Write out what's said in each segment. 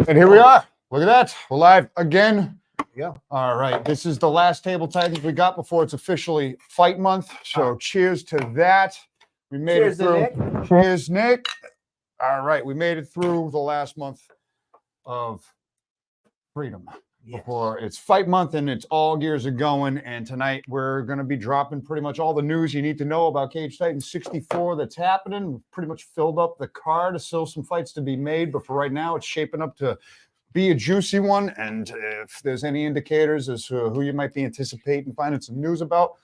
And here we are. Look at that. We're live again. Yeah. All right. This is the last Table Titans we got before it's officially fight month. So cheers to that. We made Cheers it through. Nick. Cheers, Nick. All right. We made it through the last month of freedom. Yes. Before it's fight month and it's all gears are going. And tonight we're going to be dropping pretty much all the news you need to know about Cage Titans 64 that's happening. We've pretty much filled up the card. There's still some fights to be made, but for right now it's shaping up to be a juicy one. And if there's any indicators as to who you might be anticipating finding some news about,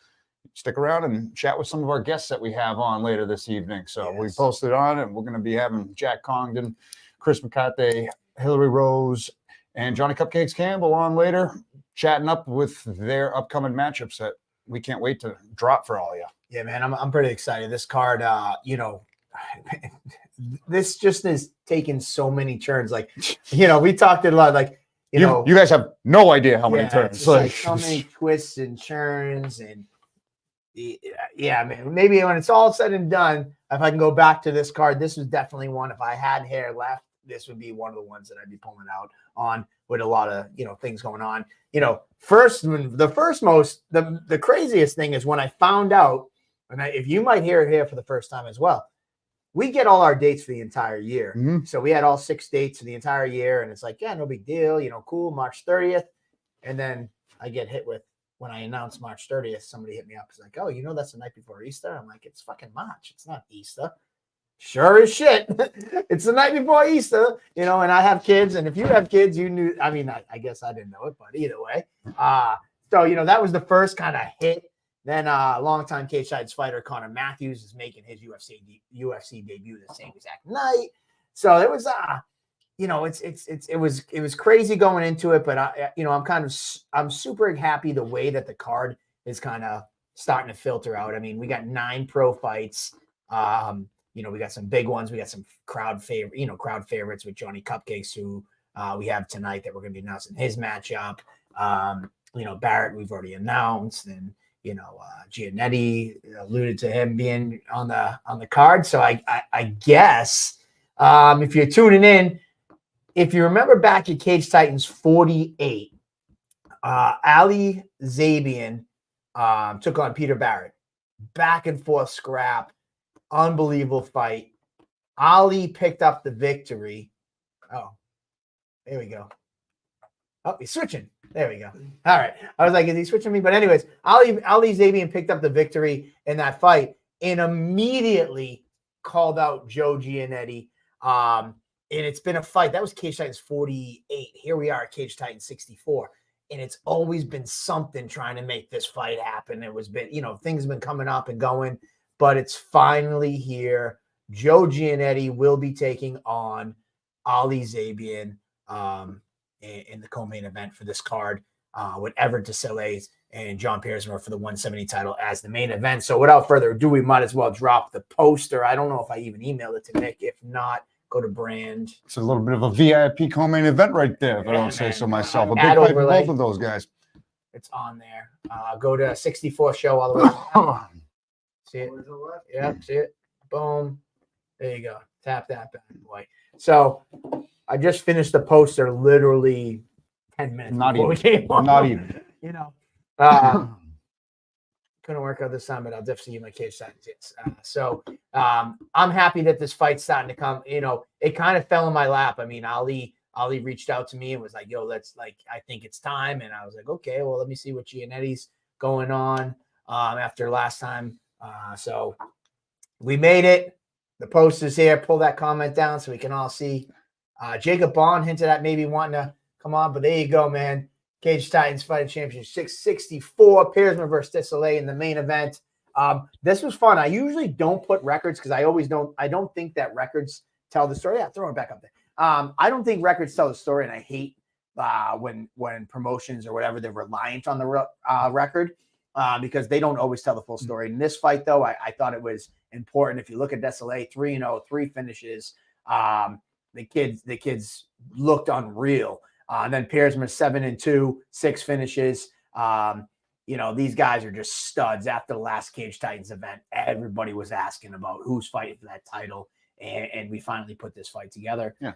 stick around and chat with some of our guests that we have on later this evening. So we posted on it. We're going to be having Jack Congdon, Chris McCarthy, Hillary Rose, and Johnny Cupcakes Campbell on later, chatting up with their upcoming matchups that we can't wait to drop for all of you. Yeah, man, I'm pretty excited. This card, this just is taking so many turns. Like, we talked a lot. Like, you guys have no idea how many turns. Like so many twists and turns, and yeah, man. Maybe when it's all said and done, if I can go back to this card, this was definitely one. If I had hair left, this would be one of the ones that I'd be pulling out on with a lot of, things going on. The craziest thing is when I found out, and if you might hear it here for the first time as well, we get all our dates for the entire year. Mm-hmm. So we had all 6 dates for the entire year, and it's like, yeah, no big deal, cool, March 30th. And then I get hit with, when I announced March 30th, somebody hit me up. It's like, oh, that's the night before Easter. I'm like, it's fucking March. It's not Easter. Sure as shit. It's the night before Easter, and I have kids. And if you have kids, you knew, I guess I didn't know it, but either way. So, that was the first kind of hit. Then longtime Cage Titans fighter Connor Matthews is making his UFC debut the same exact night. So it was, it was crazy going into it, but I'm super happy the way that the card is kind of starting to filter out. I mean, we got 9 pro fights. We got some big ones. We got some crowd favorites with Johnny Cupcakes, who we have tonight that we're going to be announcing his matchup. Barrett, we've already announced, and Giannetti alluded to him being on the card. So I guess if you're tuning in, if you remember back at Cage Titans 48, Ali Zabian took on Peter Barrett. Back and forth scrap. Unbelievable fight. Ali picked up the victory. Oh, there we go. Oh, he's switching. There we go. All right. I was like, is he switching me? But anyways, Ali Zabian picked up the victory in that fight and immediately called out Joe Giannetti. And it's been a fight. That was Cage Titans 48. Here we are at Cage Titans 64. And it's always been something trying to make this fight happen. It was been, things have been coming up and going, but it's finally here. Joe Giannetti will be taking on Ali Zabian in the co-main event for this card with Everett DeSilles and John Piersmore for the 170 title as the main event. So without further ado, we might as well drop the poster. I don't know if I even emailed it to Nick. If not, go to brand. It's a little bit of a VIP co-main event right there, if I don't say so myself. A big fight for both of those guys. It's on there. Go to 64 show all the way down. See it? Yep, see it? Boom. There you go. Tap that bad boy. So I just finished the poster literally 10 minutes before we came on. Not even. Couldn't work out this time, but I'll definitely see you my Cage Titans. So I'm happy that this fight's starting to come. It kind of fell in my lap. I mean, Ali reached out to me and was like, yo, I think it's time. And I was like, okay, well, let me see what Giannetti's going on after last time. So we made it. the posters here. Pull that comment down so we can all see. Jacob Bond hinted at maybe wanting to come on, but there you go, man. Cage Titans Fighting Championship 664, Piersman versus Desolé in the main event. This was fun. I usually don't put records because I don't think that records tell the story. Yeah, throw it back up there. I don't think records tell the story, and I hate when promotions or whatever, they're reliant on the record because they don't always tell the full story. In this fight, though, I thought it was important. If you look at Desolé, 3-0, 3 finishes. The kids looked unreal. And then Piersman 7-2, 6 finishes. These guys are just studs. After the last Cage Titans event, everybody was asking about who's fighting for that title. And we finally put this fight together. Yeah.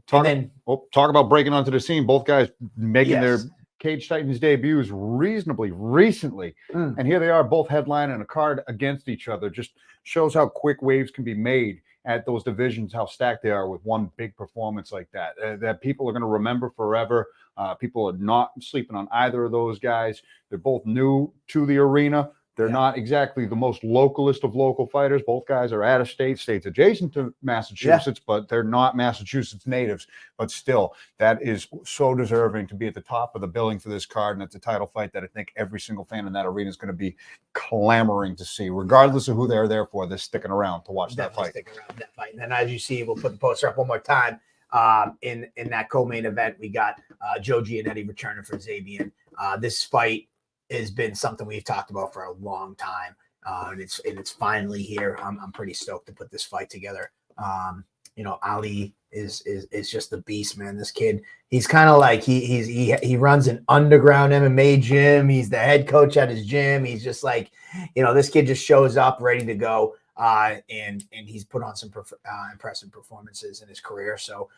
Talk about breaking onto the scene. Both guys making their Cage Titans debuts reasonably recently. And here they are, both headlining a card against each other. Just shows how quick waves can be made at those divisions, how stacked they are with one big performance like that, that people are going to remember forever. People are not sleeping on either of those guys. They're both new to the arena. They're not exactly the most localist of local fighters. Both guys are out of states adjacent to Massachusetts, but they're not Massachusetts natives. But still, that is so deserving to be at the top of the billing for this card. And it's a title fight that I think every single fan in that arena is going to be clamoring to see, regardless of who they're there for. They're sticking around to watch that fight. Sticking around that fight. And then, as you see, we'll put the poster up one more time. In that co-main event, we got Joe Giannetti returning for Zabian. This fight has been something we've talked about for a long time, and it's finally here. I'm pretty stoked to put this fight together. Ali is just the beast, man. This kid, he's kind of like he runs an underground MMA gym. He's the head coach at his gym. He's just like, this kid just shows up ready to go, and he's put on some impressive performances in his career. So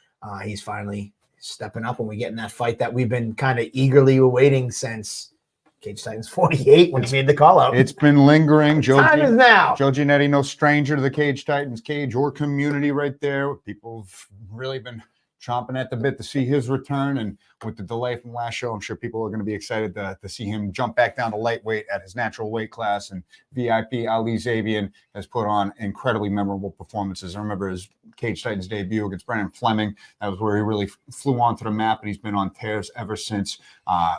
he's finally stepping up, and we get in that fight that we've been kind of eagerly awaiting since Cage Titans 48 when he made the call out. It's been lingering. Time is now. Joe Giannetti, no stranger to the Cage Titans cage or community right there. People have really been chomping at the bit to see his return. And with the delay from last show, I'm sure people are going to be excited to see him jump back down to lightweight at his natural weight class. And VIP Ali Zabian has put on incredibly memorable performances. I remember his Cage Titans debut against Brennan Fleming. That was where he really flew onto the map, and he's been on tears ever since,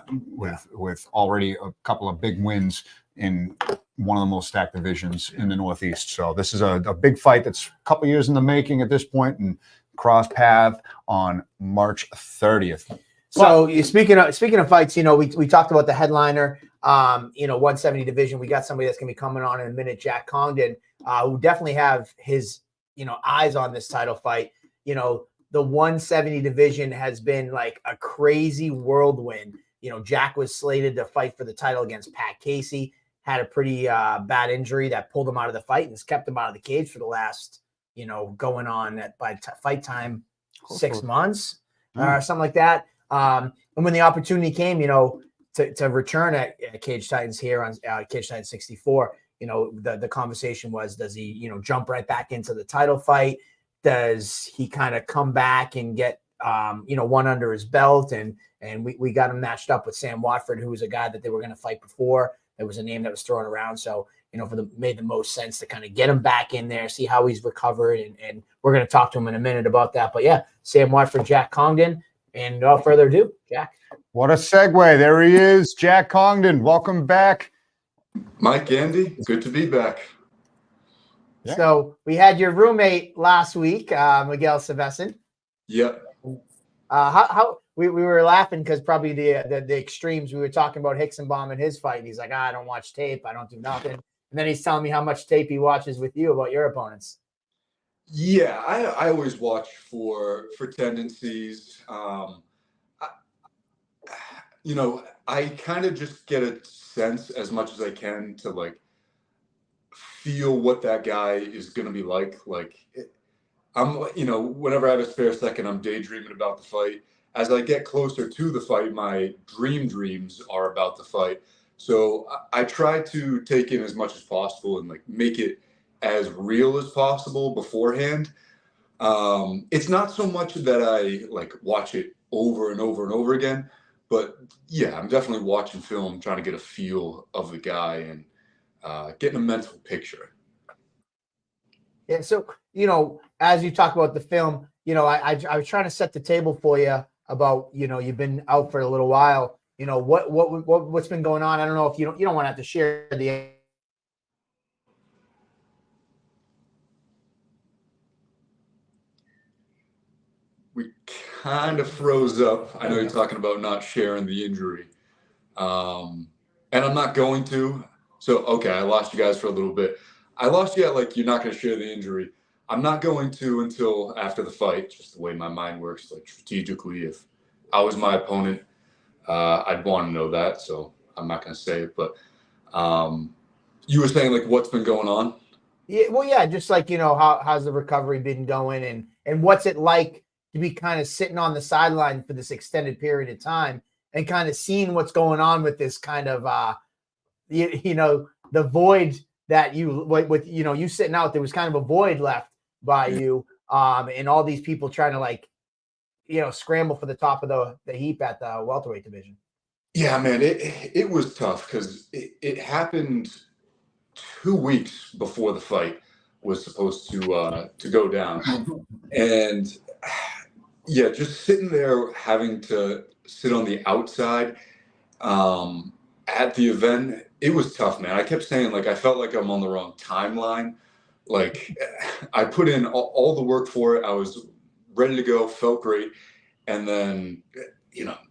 with already a couple of big wins in one of the most stacked divisions in the Northeast. So this is a big fight that's a couple years in the making at this point, and cross path on March 30th. So speaking of fights, we talked about the headliner, 170 division. We got somebody that's going to be coming on in a minute, Jack Congdon, who definitely have his, eyes on this title fight. The 170 division has been like a crazy whirlwind. Jack was slated to fight for the title against Pat Casey, had a pretty bad injury that pulled him out of the fight and has kept him out of the cage for the last, going on by fight time, 6 months or something like that. And when the opportunity came, to return at Cage Titans here on Cage Titans 64, the conversation was, does he, jump right back into the title fight? Does he kind of come back and get, one under his belt? And we got him matched up with Sam Watford, who was a guy that they were going to fight before. There was a name that was thrown around. So, made the most sense to kind of get him back in there, see how he's recovered. And we're going to talk to him in a minute about that. But yeah, Sam Watford, Jack Congdon. And without further ado, Jack. What a segue. There he is, Jack Congdon. Welcome back. Mike, Andy, good to be back. Yeah. So we had your roommate last week, Miguel Savesin. Yep. How we were laughing because probably the extremes. We were talking about Hixenbaum and his fight. And he's like, I don't watch tape. I don't do nothing. And then he's telling me how much tape he watches with you about your opponents. Yeah, I always watch for tendencies. I kind of just get a sense as much as I can to like feel what that guy is going to be like. Whenever I have a spare second, I'm daydreaming about the fight. As I get closer to the fight, my dreams are about the fight. So I try to take in as much as possible and like make it as real as possible beforehand. It's not so much that I like watch it over and over and over again, but yeah, I'm definitely watching film, trying to get a feel of the guy and getting a mental picture. Yeah. So, as you talk about the film, I was trying to set the table for you about, you've been out for a little while. What's been going on? I don't know if you don't want to have to share the. We kind of froze up. I know you're talking about not sharing the injury. And I'm not going to. So, okay, I lost you guys for a little bit. I lost you at like, you're not going to share the injury. I'm not going to until after the fight, just the way my mind works, like strategically. If I was my opponent, I'd want to know that. So I'm not going to say it. But you were saying like what's been going on? Yeah, well, yeah, just like, how's the recovery been going, and what's it like to be kind of sitting on the sideline for this extended period of time and kind of seeing what's going on with this kind of the void that with you sitting out, there was kind of a void left by you, and all these people trying to like scramble for the top of the heap at the welterweight division. Yeah, man, it was tough because it happened 2 weeks before the fight was supposed to go down, and yeah, just sitting there having to sit on the outside at the event, it was tough, man. I kept saying like I felt like I'm on the wrong timeline. Like I put in all the work for it. I was ready to go, felt great, and then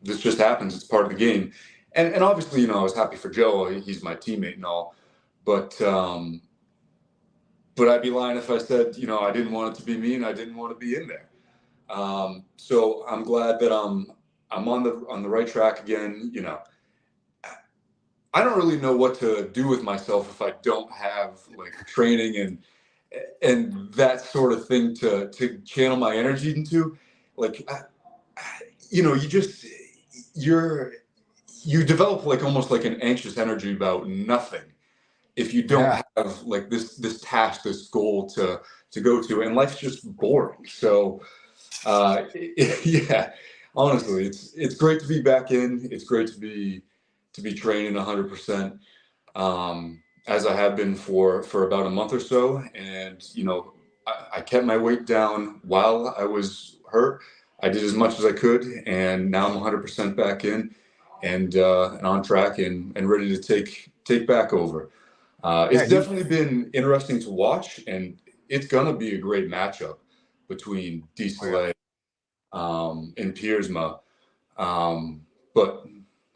this just happens. It's part of the game, and obviously I was happy for Joe. He's my teammate and all, but I'd be lying if I said I didn't want it to be me and I didn't want to be in there. So I'm glad that I'm on the right track again. I don't really know what to do with myself if I don't have like training and that sort of thing to channel my energy into. Like, you develop like almost like an anxious energy about nothing if you don't have like this task, this goal to go to, and life's just boring. So yeah, honestly, it's great to be back in. It's great to be training 100%, as I have been for about a month or so. And I kept my weight down while I was hurt. I did as much as I could, and now I'm 100% back in and on track and ready to take back over. It's definitely been interesting to watch, and it's gonna be a great matchup between Soleil and Piersma. But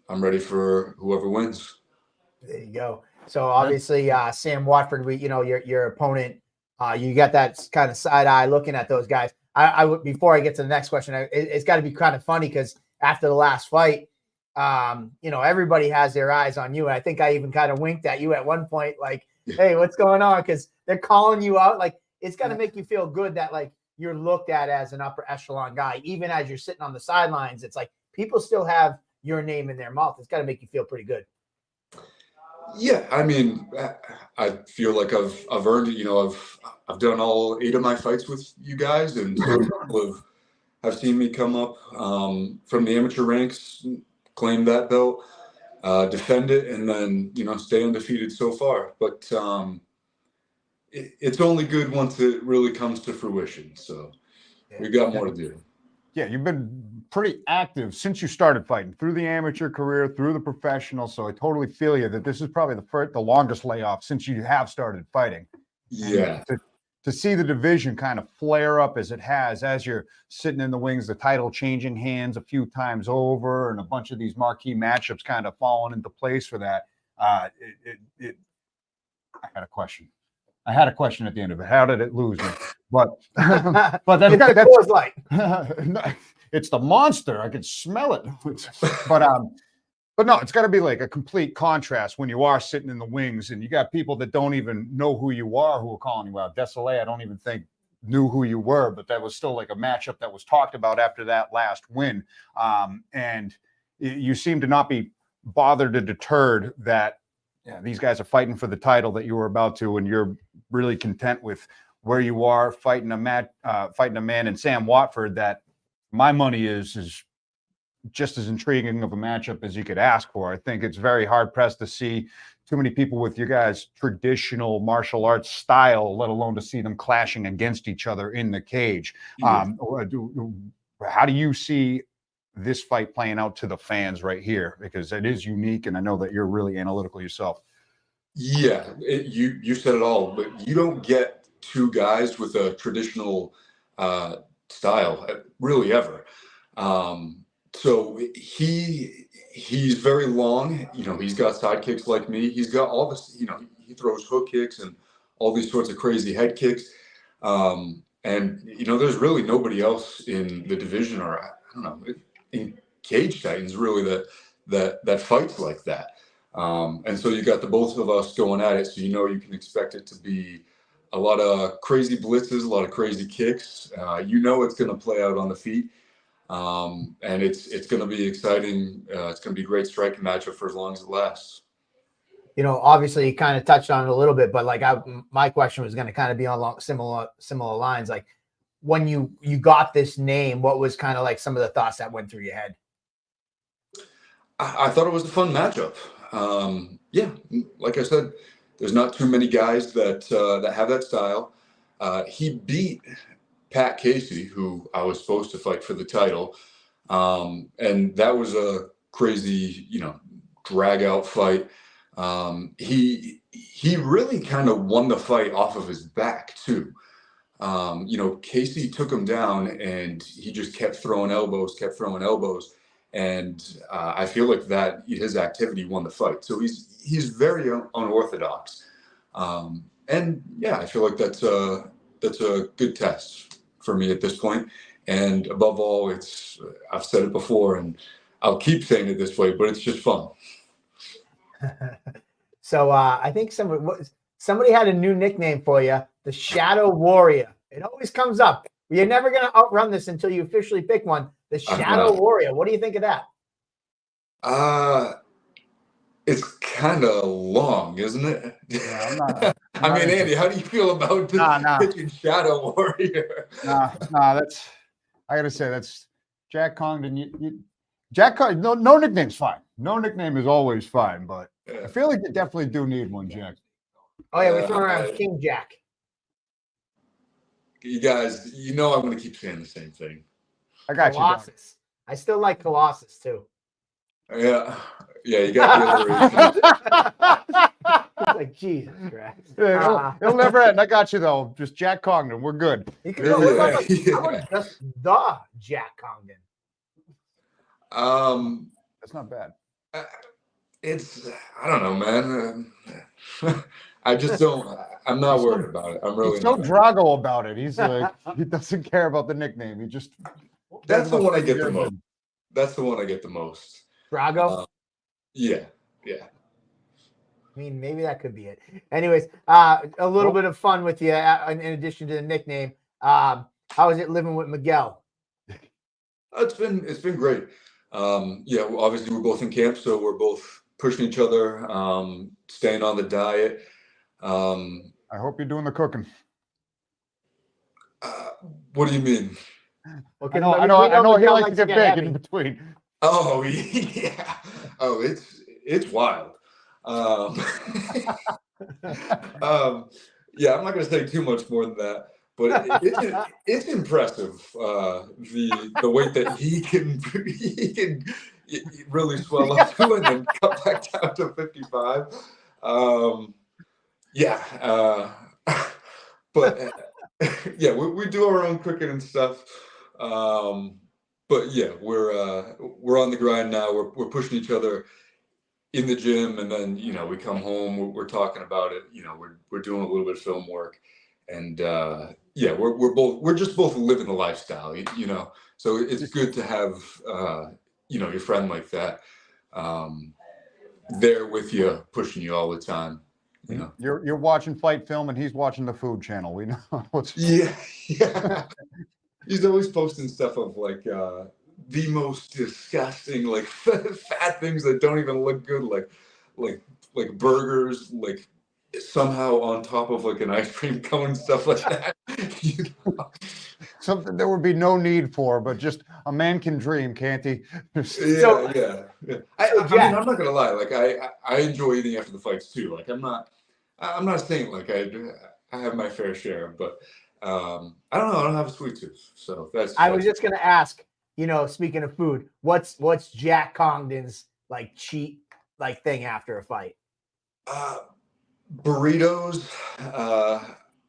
I'm ready for whoever wins. There you go. So obviously, Sam Watford, your opponent, you got that kind of side eye looking at those guys. I would, before I get to the next question, it's got to be kind of funny because after the last fight, everybody has their eyes on you, and I think I even kind of winked at you at one point, like, "Hey, what's going on?" Because they're calling you out. Like, it's got to make you feel good that like you're looked at as an upper echelon guy, even as you're sitting on the sidelines. It's like people still have your name in their mouth. It's got to make you feel pretty good. Yeah, I mean, I feel like I've earned it. I've done all 8 of my fights with you guys, and people have seen me come up from the amateur ranks, claim that belt, defend it, and then stay undefeated so far. But it's only good once it really comes to fruition. So we've got more to do. Yeah, you've been pretty active since you started fighting, through the amateur career, through the professional. So I totally feel you that this is probably the longest layoff since you have started fighting. Yeah. And to see the division kind of flare up as it has, as you're sitting in the wings, the title changing hands a few times over, and a bunch of these marquee matchups kind of falling into place for that. I had a question. I had a question at the end of it. How did it lose me? But that's like it's the monster. I can smell it. But no, it's got to be like a complete contrast when you are sitting in the wings and you got people that don't even know who you are who are calling you out. Soleil, I don't even think knew who you were, but that was still like a matchup that was talked about after that last win. And you seem to not be bothered or deterred that these guys are fighting for the title that you were about to, and you're really content with where you are fighting a man in Sam Watford that my money is just as intriguing of a matchup as you could ask for. I think it's very hard pressed to see too many people with you guys' traditional martial arts style, let alone to see them clashing against each other in the cage. Yeah. How do you see this fight playing out to the fans right here? Because it is unique, and I know that you're really analytical yourself. Yeah, you said it all, but you don't get two guys with a traditional style really ever. So he's very long. You know, he's got side kicks like me. He's got all this. You know, he throws hook kicks and all these sorts of crazy head kicks. And you know, there's really nobody else in the division, or I don't know, in Cage Titans really that fights like that. And so you got the both of us going at it, so you know you can expect it to be a lot of crazy blitzes, a lot of crazy kicks. You know it's going to play out on the feet, and it's going to be exciting. It's going to be a great striking matchup for as long as it lasts. You know, obviously you kind of touched on it a little bit, but like my question was going to kind of be on similar lines. Like when you got this name, what was kind of like some of the thoughts that went through your head? I thought it was a fun matchup. Yeah, like I said, there's not too many guys that have that style. He beat Pat Casey, who I was supposed to fight for the title, and that was a crazy, you know, drag out fight. He really kind of won the fight off of his back too. You know, Casey took him down, and he just kept throwing elbows, and I feel like that his activity won the fight. So he's very unorthodox, and yeah, I feel like that's a good test for me at this point. And above all, I've said it before, and I'll keep saying it this way, but it's just fun. So I think somebody had a new nickname for you, the Shadow Warrior. It always comes up. You're never going to outrun this until you officially pick one. The Shadow Warrior. What do you think of that? It's kind of long, isn't it? Yeah, I'm not I mean, Andy, how do you feel about pitching Shadow Warrior? That's, I gotta say, that's Jack Congdon. Jack Congdon, no nickname's fine. No nickname is always fine, but I feel like you definitely do need one, Jack. Oh yeah, we throw around King Jack. You guys, you know I'm going to keep saying the same thing. I got Colossus. I still like Colossus too. Yeah, you got the alliteration. Like Jesus Christ. It'll never end. I got you though. Just Jack Congdon. We're good. You can go just the Jack Congdon. That's not bad. I don't know, man. I just don't. I'm not worried about it. I'm really. He's so Drago about it. He's like, he doesn't care about the nickname. He just. That's the one I get the most. That's the one I get the most. Drago. Yeah. I mean, maybe that could be it. Anyways, a little bit of fun with you in addition to the nickname. How is it living with Miguel? It's been great. Yeah, obviously we're both in camp, so we're both pushing each other, staying on the diet. I hope you're doing the cooking. What do you mean? Okay, I know he likes to get big in between. Oh yeah. Oh, it's wild. Yeah, I'm not going to say too much more than that, but it's impressive the weight that he can really swell up to and then cut back down to 55. But yeah, we do our own cooking and stuff. But yeah, we're on the grind now. We're pushing each other in the gym, and then we come home. We're talking about it. We're doing a little bit of film work, and yeah, we're just both living the lifestyle. So it's good to have your friend like that there with you, pushing you all the time. You're watching fight film, and he's watching the Food Channel. We know what's. Yeah. He's always posting stuff of like the most disgusting, like fat things that don't even look good, like burgers, like somehow on top of like an ice cream cone, stuff like that. something there would be no need for, but just a man can dream, can't he? Yeah, So- yeah. so I mean, Jack- I'm not gonna lie. Like, I enjoy eating after the fights too. Like, I'm not saying like I have my fair share, but I don't know. I don't have a sweet tooth, so I was just gonna ask, speaking of food, what's Jack Congdon's like cheat like thing after a fight? Burritos,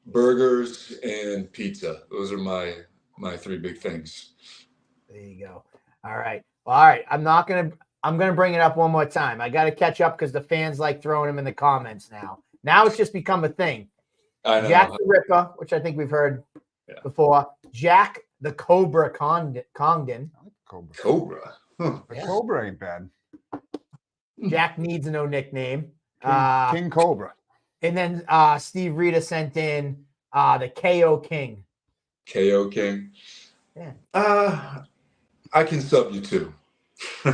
burgers, and pizza. Those are my three big things. There you go. All right. Well, all right. I'm gonna bring it up one more time. I got to catch up because the fans like throwing them in the comments now. Now it's just become a thing. I know. Jack the Ripper, which I think we've heard before. Jack the Cobra Congdon. Cobra. Huh. The Cobra ain't bad. Jack needs no nickname. King Cobra. And then Steve Rita sent in the KO King. KO King. Yeah. I can sub you too. All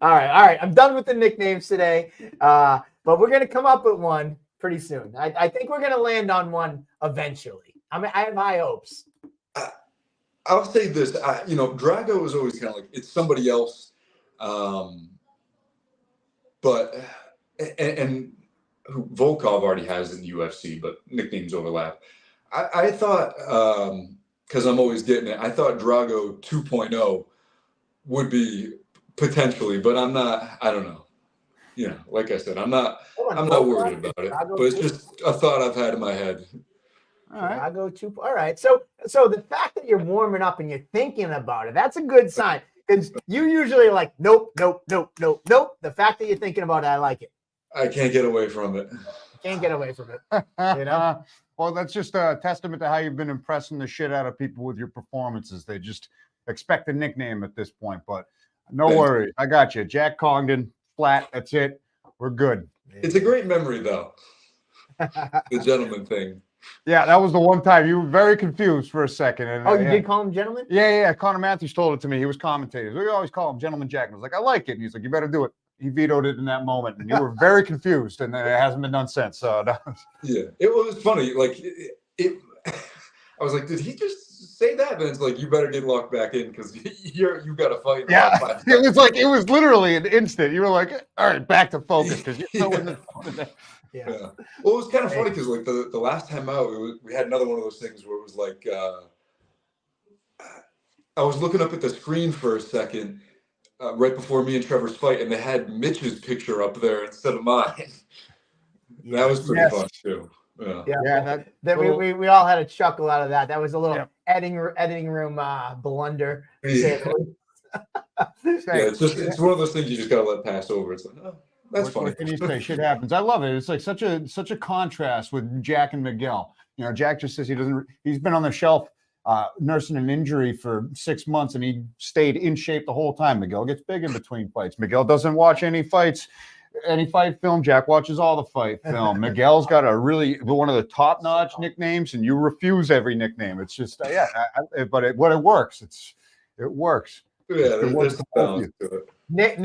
right. I'm done with the nicknames today. But we're gonna come up with one pretty soon. I think we're gonna land on one eventually. I have high hopes. I'll say this. Drago is always kind of like it's somebody else, but and Volkov already has it in the UFC, but nicknames overlap. I thought because I'm always getting it. I thought Drago 2.0 would be potentially, but I'm not. I don't know. Like I said, I'm not worried about it. But it's just a thought I've had in my head. All right. Drago 2. All right. So the fact that you're warming up and you're thinking about it, that's a good sign. Because you usually like, nope. The fact that you're thinking about it, I like it. I can't get away from it. Can't get away from it. Well, that's just a testament to how you've been impressing the shit out of people with your performances. They just expect a nickname at this point, but no worries. I got you. Jack Congdon, flat. That's it. We're good. It's a great memory, though. The gentleman thing. Yeah, that was the one time you were very confused for a second. And, you did call him gentleman? Yeah. Connor Matthews told it to me. He was commentating. We always call him Gentleman Jack. And I was like, I like it. And he's like, you better do it. He vetoed it in that moment, and you were very confused, and it hasn't been done since. So yeah, it was funny. Like it I was like, did he just say that? And it's like, you better get locked back in because you got to fight. Yeah, it was literally an instant. You were like, all right, back to focus because you're so in the yeah. Well, it was kind of funny because like the last time out, we had another one of those things where it was like I was looking up at the screen for a second. Right before me and Trevor's fight, and they had Mitch's picture up there instead of mine. That was pretty fun too. Yeah. We all had a chuckle out of that. That was a little editing room blunder. Yeah. It's one of those things you just gotta let pass over. It's like, oh, that's funny. What can you say? Shit happens. I love it. It's like such a contrast with Jack and Miguel. Jack just says he's been on the shelf nursing an injury for 6 months, and he stayed in shape the whole time. Miguel gets big in between fights. Miguel doesn't watch any fight film. Jack watches all the fight film. Miguel's got one of the top-notch nicknames, and you refuse every nickname. It's just but it works. It works. Yeah, there's a balance to it.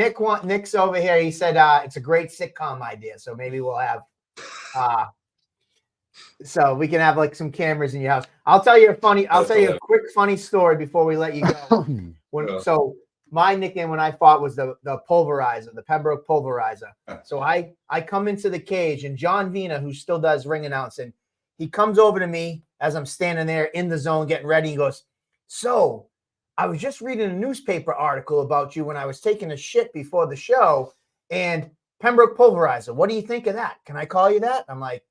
Nick's over here. He said it's a great sitcom idea, so maybe we'll have so we can have like some cameras in your house. I'll tell you a quick funny story before we let you go. So my nickname when I fought was the pulverizer, the Pembroke pulverizer. So I come into the cage, and John Vina, who still does ring announcing, he comes over to me as I'm standing there in the zone getting ready. He goes, "So I was just reading a newspaper article about you when I was taking a shit before the show, and Pembroke pulverizer. What do you think of that? Can I call you that?" I'm like,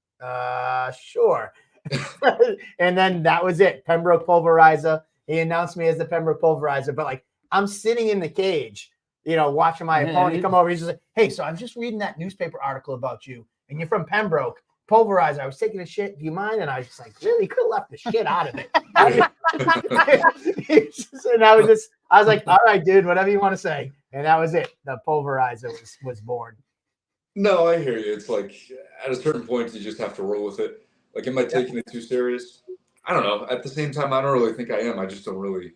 sure. And then that was it. Pembroke pulverizer. He announced me as the Pembroke pulverizer, but like I'm sitting in the cage, watching my opponent come over. He's just like, "Hey, so I was just reading that newspaper article about you, and you're from Pembroke. Pulverizer. I was taking a shit. Do you mind?" And I was just like, really? Could have left the shit out of it. And I was like, all right, dude, whatever you want to say. And that was it. The pulverizer was born. No, I hear you. It's like at a certain point you just have to roll with it. Like, am I taking it too serious? I don't know. At the same time, I don't really think I am. I just don't really.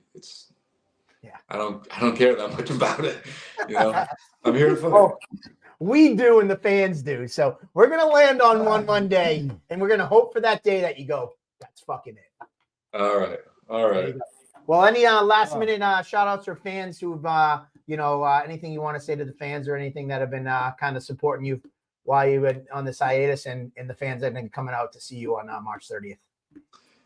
I don't care that much about it. I'm here to fight. Oh, we do, and the fans do. So we're gonna land on one day, and we're gonna hope for that day that you go, "That's fucking it." All right. All There you right. go. Well, any last minute shout outs or fans who've, anything you want to say to the fans or anything that have been kind of supporting you while you've been on this hiatus and the fans that have been coming out to see you on March 30th?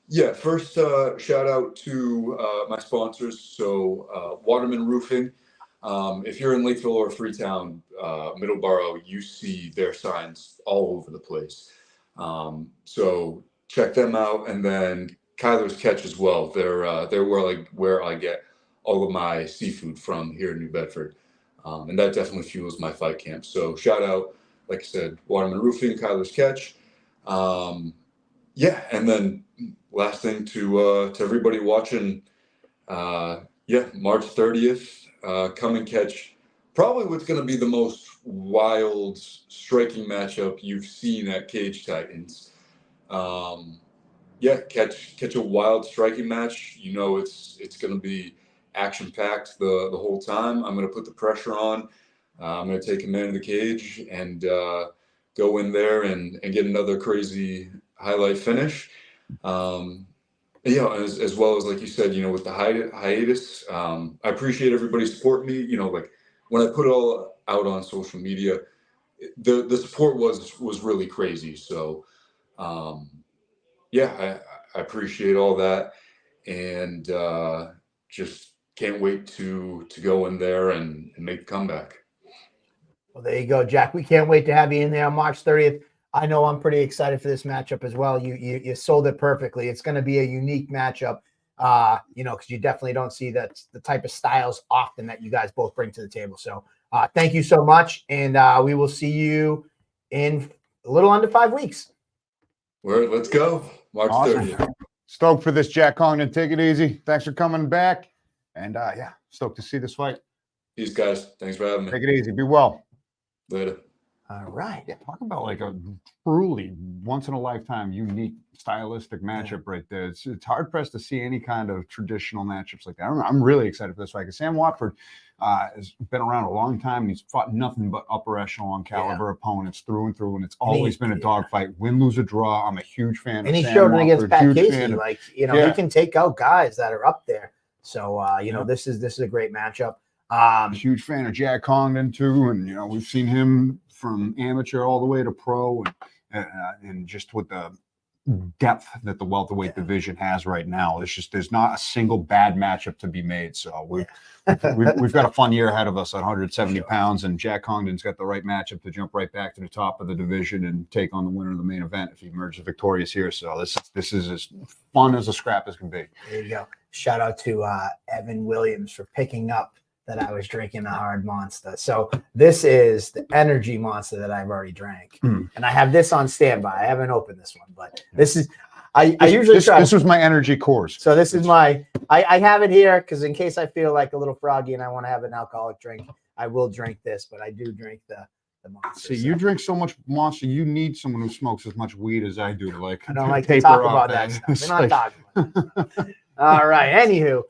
Yeah, first shout out to my sponsors. So Waterman Roofing. If you're in Lakeville or Freetown, Middleborough, you see their signs all over the place. So check them out, and then Kyler's Catch as well. They're where I get all of my seafood from here in New Bedford, and that definitely fuels my fight camp. So shout out, like I said, Waterman Roofing, Kyler's Catch. Yeah, and then last thing to everybody watching, March 30th, come and catch probably what's going to be the most wild striking matchup you've seen at Cage Titans. Catch a wild striking match. You know it's going to be action packed the whole time. I'm going to put the pressure on. I'm going to take command of the cage and go in there and get another crazy highlight finish. As well as, like you said, with the hiatus, I appreciate everybody supporting me. Like when I put it all out on social media, the support was really crazy. So, I appreciate all that, and just can't wait to go in there and make the comeback. Well, there you go, Jack. We can't wait to have you in there on March 30th. I know I'm pretty excited for this matchup as well. You sold it perfectly. It's going to be a unique matchup, because you definitely don't see the type of styles often that you guys both bring to the table. So thank you so much, and we will see you in a little under 5 weeks. Let's go. March 30th. Stoked for this, Jack Congdon. Take it easy. Thanks for coming back. And stoked to see this fight. Peace, guys. Thanks for having me. Take it easy. Be well. Later. All right. Yeah, talk about like a truly once in a lifetime unique stylistic matchup right there. It's hard pressed to see any kind of traditional matchups like that. I'm really excited for this fight because Sam Watford has been around a long time and he's fought nothing but upper echelon caliber opponents through and through, and it's always been a dogfight, win, lose, or draw. I'm a huge fan. And of he Sam showed it Watford, against Pat huge Casey. fan of- He can take out guys that are up there. So this is a great matchup. Huge fan of Jack Congdon too, and we've seen him from amateur all the way to pro, and just with the depth that the welterweight division has right now, there's not a single bad matchup to be made. So we've got a fun year ahead of us at 170 pounds, and Jack Congdon's got the right matchup to jump right back to the top of the division and take on the winner of the main event if he emerges victorious here. So this is as fun as a scrap as can be. There you go. Shout out to Evan Williams for picking up that I was drinking a hard monster. So this is the energy monster that I've already drank. And I have this on standby. I haven't opened this one, but this is, I usually try. This was my energy course. So this is I have it here because in case I feel like a little froggy and I want to have an alcoholic drink, I will drink this, but I do drink the monster. See, you drink so much monster, you need someone who smokes as much weed as I do to I don't like to talk about that stuff. We're not talking about that. All right. Anywho,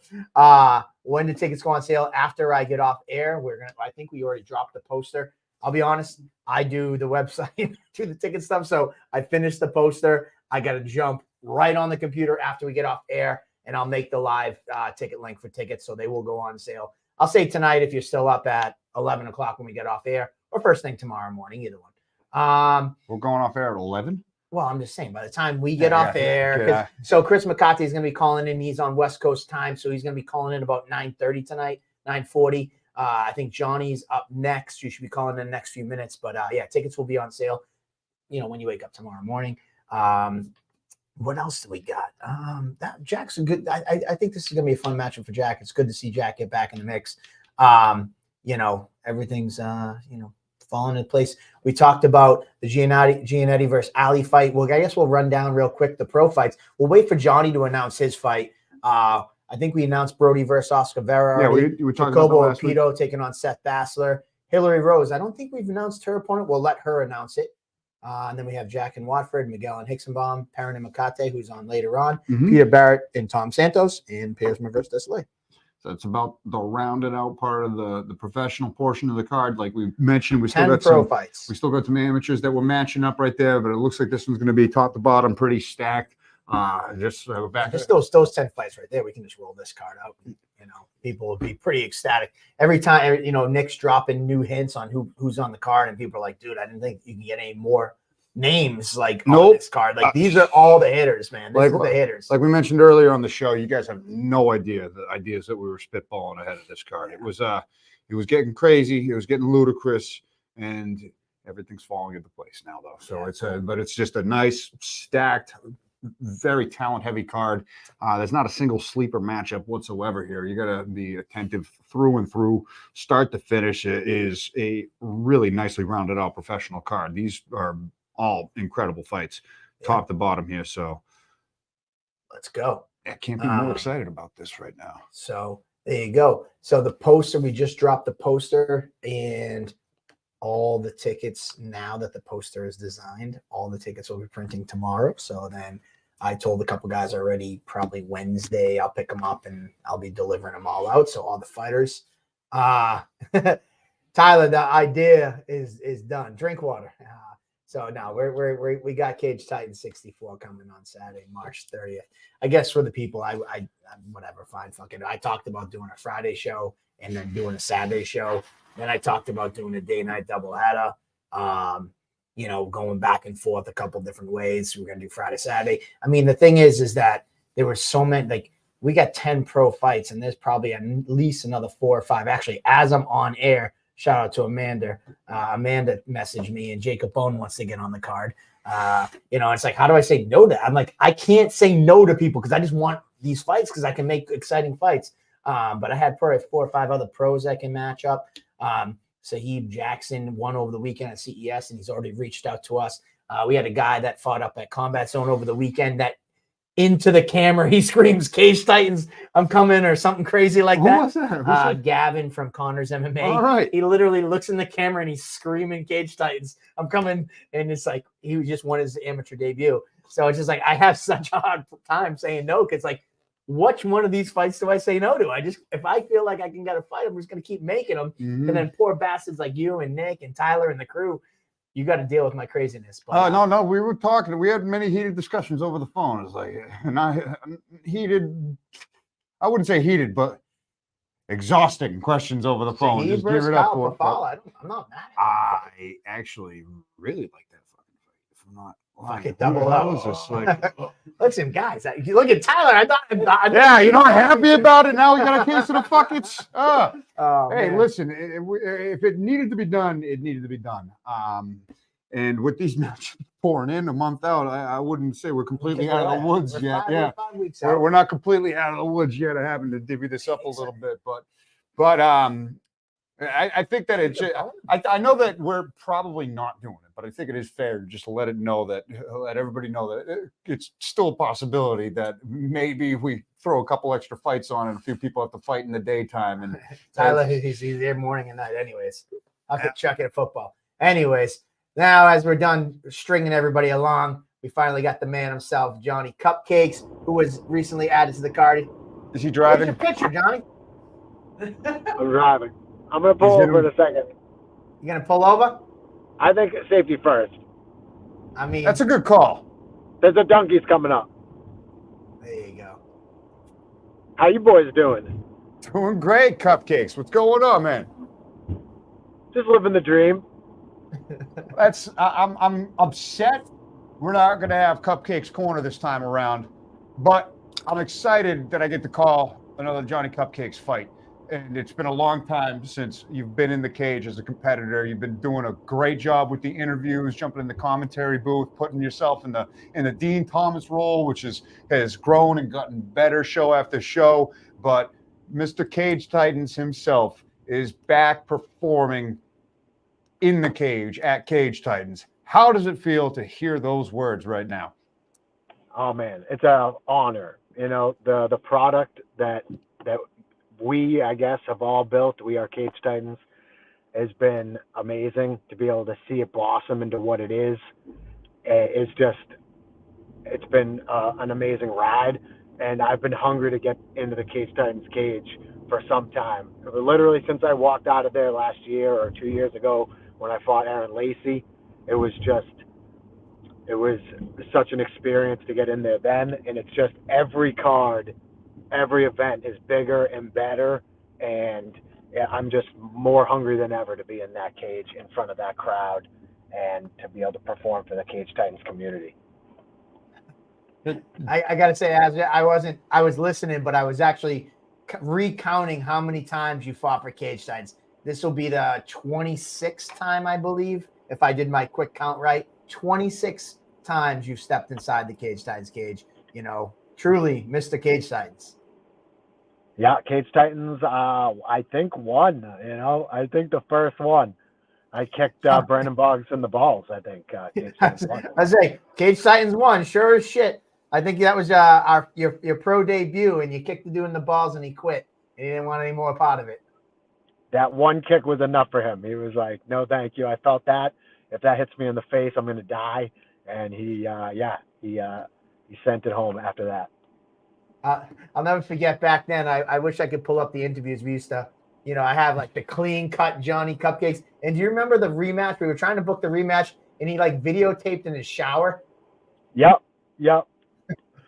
when the tickets go on sale after I get off air, I think we already dropped the poster. I'll be honest, I do the website, do the ticket stuff. So I finished the poster. I got to jump right on the computer after we get off air, and I'll make the live ticket link for tickets. So they will go on sale. I'll say tonight if you're still up at 11 o'clock when we get off air, or first thing tomorrow morning, either one. We're going off air at 11. Well, I'm just saying, by the time we get off air, so Chris McCarthy is going to be calling in. He's on West Coast time, so he's going to be calling in about 9:30 tonight, 9:40. I think Johnny's up next. You should be calling in the next few minutes. But tickets will be on sale, when you wake up tomorrow morning. What else do we got? Jack's a good. I think this is going to be a fun matchup for Jack. It's good to see Jack get back in the mix. Everything's falling into place. We talked about the Giannetti versus Ali fight. Well, I guess we'll run down real quick the pro fights. We'll wait for Johnny to announce his fight. I think we announced Brody versus Oscar Vera. Yeah, we talked about last week. Pito taking on Seth Bassler. Hillary Rose. I don't think we've announced her opponent. We'll let her announce it. And then we have Jack and Watford, Miguel and Hixenbaum, Perrin and Makate, who's on later on, Peter Barrett and Tom Santos, and Piersma versus Desolé. So it's about the rounded out part of the professional portion of the card. Like we mentioned, we still 10 got pro some fights. We still got some amateurs that were matching up right there, but it looks like this one's going to be top to bottom pretty stacked. Back. Just those 10 fights right there, we can just roll this card out. You know, people will be pretty ecstatic every time. You know, Nick's dropping new hints on who's on the card, and people are like, "Dude, I didn't think you can get any more names like on this card. Like these are all the hitters, man. This is the hitters." Like we mentioned earlier on the show, you guys have no idea the ideas that we were spitballing ahead of this card. It was getting crazy, it was getting ludicrous, and everything's falling into place now, though. So but it's just a nice stacked, very talent heavy card. There's not a single sleeper matchup whatsoever here. You got to be attentive through and through, start to finish. It is a really nicely rounded out professional card. These are all incredible fights, top to bottom here. So let's go. I can't be more excited about this right now. So there you go. So the poster, we just dropped the poster, and all the tickets, now that the poster is designed, all the tickets will be printing tomorrow. So then I told a couple guys already, probably Wednesday, I'll pick them up and I'll be delivering them all out. So all the fighters, Tyler, the idea is done. Drink water. So now we got Cage Titan 64 coming on Saturday, March 30th. I guess for the people, I whatever, fine, fuck it. I talked about doing a Friday show and then doing a Saturday show. Then I talked about doing a day-night doubleheader, you know, going back and forth a couple different ways. We're going to do Friday, Saturday. I mean, the thing is that there were so many, like we got 10 pro fights, and there's probably at least another 4 or 5. Actually, as I'm on air, shout out to Amanda. Amanda messaged me, and Jacob Bone wants to get on the card. You know, it's like, how do I say no to? I'm like, I can't say no to people because I just want these fights because I can make exciting fights. But I had probably 4 or 5 other pros I can match up. Saheeb Jackson won over the weekend at CES, and he's already reached out to us. We had a guy that fought up at Combat Zone over the weekend that into the camera, he screams, "Cage Titans, I'm coming," or something crazy like that. What's that? Gavin from Connors MMA. All right. He literally looks in the camera and he's screaming, "Cage Titans, I'm coming." And it's like, he just won his amateur debut. So it's just like, I have such a hard time saying no, because like, which one of these fights do I say no to? If I feel like I can get a fight, I'm just going to keep making them. Mm-hmm. And then poor bastards like you and Nick and Tyler and the crew, you got to deal with my craziness. But, no, we were talking. We had many heated discussions over the phone. It's like, and I wouldn't say heated, but exhausting questions over the phone. He Just give versus it up Kyle for. Papala, I'm not mad at him. I actually really like that fucking fight. If I'm not lying. Fucking double up. Just like, listen, guys, look at Tyler. yeah, you're not happy about it. Now we got a case of the fuckets. Oh, hey, man. listen, if it needed to be done, it needed to be done. And with these matches pouring in a month out, I wouldn't say we're completely out of the woods yet. Yeah, 5 weeks out. we're not completely out of the woods yet. I happen to divvy this up a little bit, but I think that it's. I know that we're probably not doing it, but I think it is fair to just let everybody know that it's still a possibility that maybe we throw a couple extra fights on and a few people have to fight in the daytime. And Tyler, he's there morning and night. Anyways, I could chuck it at football. Anyways, now as we're done stringing everybody along, we finally got the man himself, Johnny Cupcakes, who was recently added to the card. Is he Where's driving? your picture, Johnny? I'm driving. I'm going to pull over in a second. You gonna pull over? I think safety first. I mean, That's a good call. There's a donkeys coming up. there you go. How you boys doing? Doing great, Cupcakes. What's going on, man? Just living the dream. I'm upset we're not going to have Cupcakes Corner this time around, but I'm excited that I get to call another Johnny Cupcakes fight. And it's been a long time since you've been in the cage as a competitor. You've been doing a great job with the interviews, jumping in the commentary booth, putting yourself in the Dean Thomas role, which has grown and gotten better show after show. But Mr. Cage Titans himself is back performing in the cage at Cage Titans. How does it feel to hear those words right now? Oh man, it's an honor. You know, the product that we, I guess, have all built, we are Cage Titans, has been amazing. To be able to see it blossom into what it is it's been an amazing ride. And I've been hungry to get into the Cage Titans cage for some time. Literally since I walked out of there last year or 2 years ago when I fought Aaron Lacey, it was just it was such an experience to get in there then, and it's just every card, every event is bigger and better, and yeah, I'm just more hungry than ever to be in that cage in front of that crowd and to be able to perform for the Cage Titans community. I got to say, I was listening, but I was actually recounting how many times you fought for Cage Titans. This will be the 26th time, I believe, if I did my quick count right. 26 times you've stepped inside the Cage Titans cage. You know, truly, Mr. Cage Titans. Yeah, Cage Titans, I think won. I think the first one. I kicked Brandon Boggs in the balls, I think. Cage Titans won. I say, Cage Titans won, sure as shit. I think that was your pro debut, and you kicked the dude in the balls, and he quit. And he didn't want any more part of it. That one kick was enough for him. He was like, no, thank you. I felt that. If that hits me in the face, I'm going to die. And he sent it home after that. I'll never forget back then. I wish I could pull up the interviews we used to, I have like the clean cut Johnny Cupcakes. And do you remember the rematch? We were trying to book the rematch, and he like videotaped in his shower. Yep.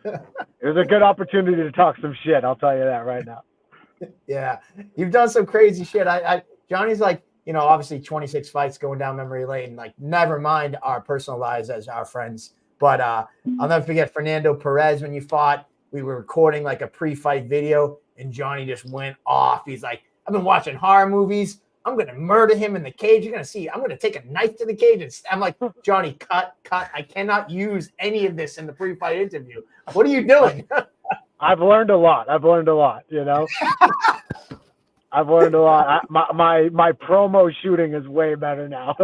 It was a good opportunity to talk some shit. I'll tell you that right now. Yeah, you've done some crazy shit. Johnny's like, obviously 26 fights going down memory lane. Like, never mind our personal lives as our friends. But I'll never forget Fernando Perez when you fought. We were recording like a pre-fight video, and Johnny just went off. He's like, I've been watching horror movies. I'm going to murder him in the cage. You're going to see. I'm going to take a knife to the cage. And I'm like, Johnny, cut. I cannot use any of this in the pre-fight interview. What are you doing? I've learned a lot. I've learned a lot. My promo shooting is way better now.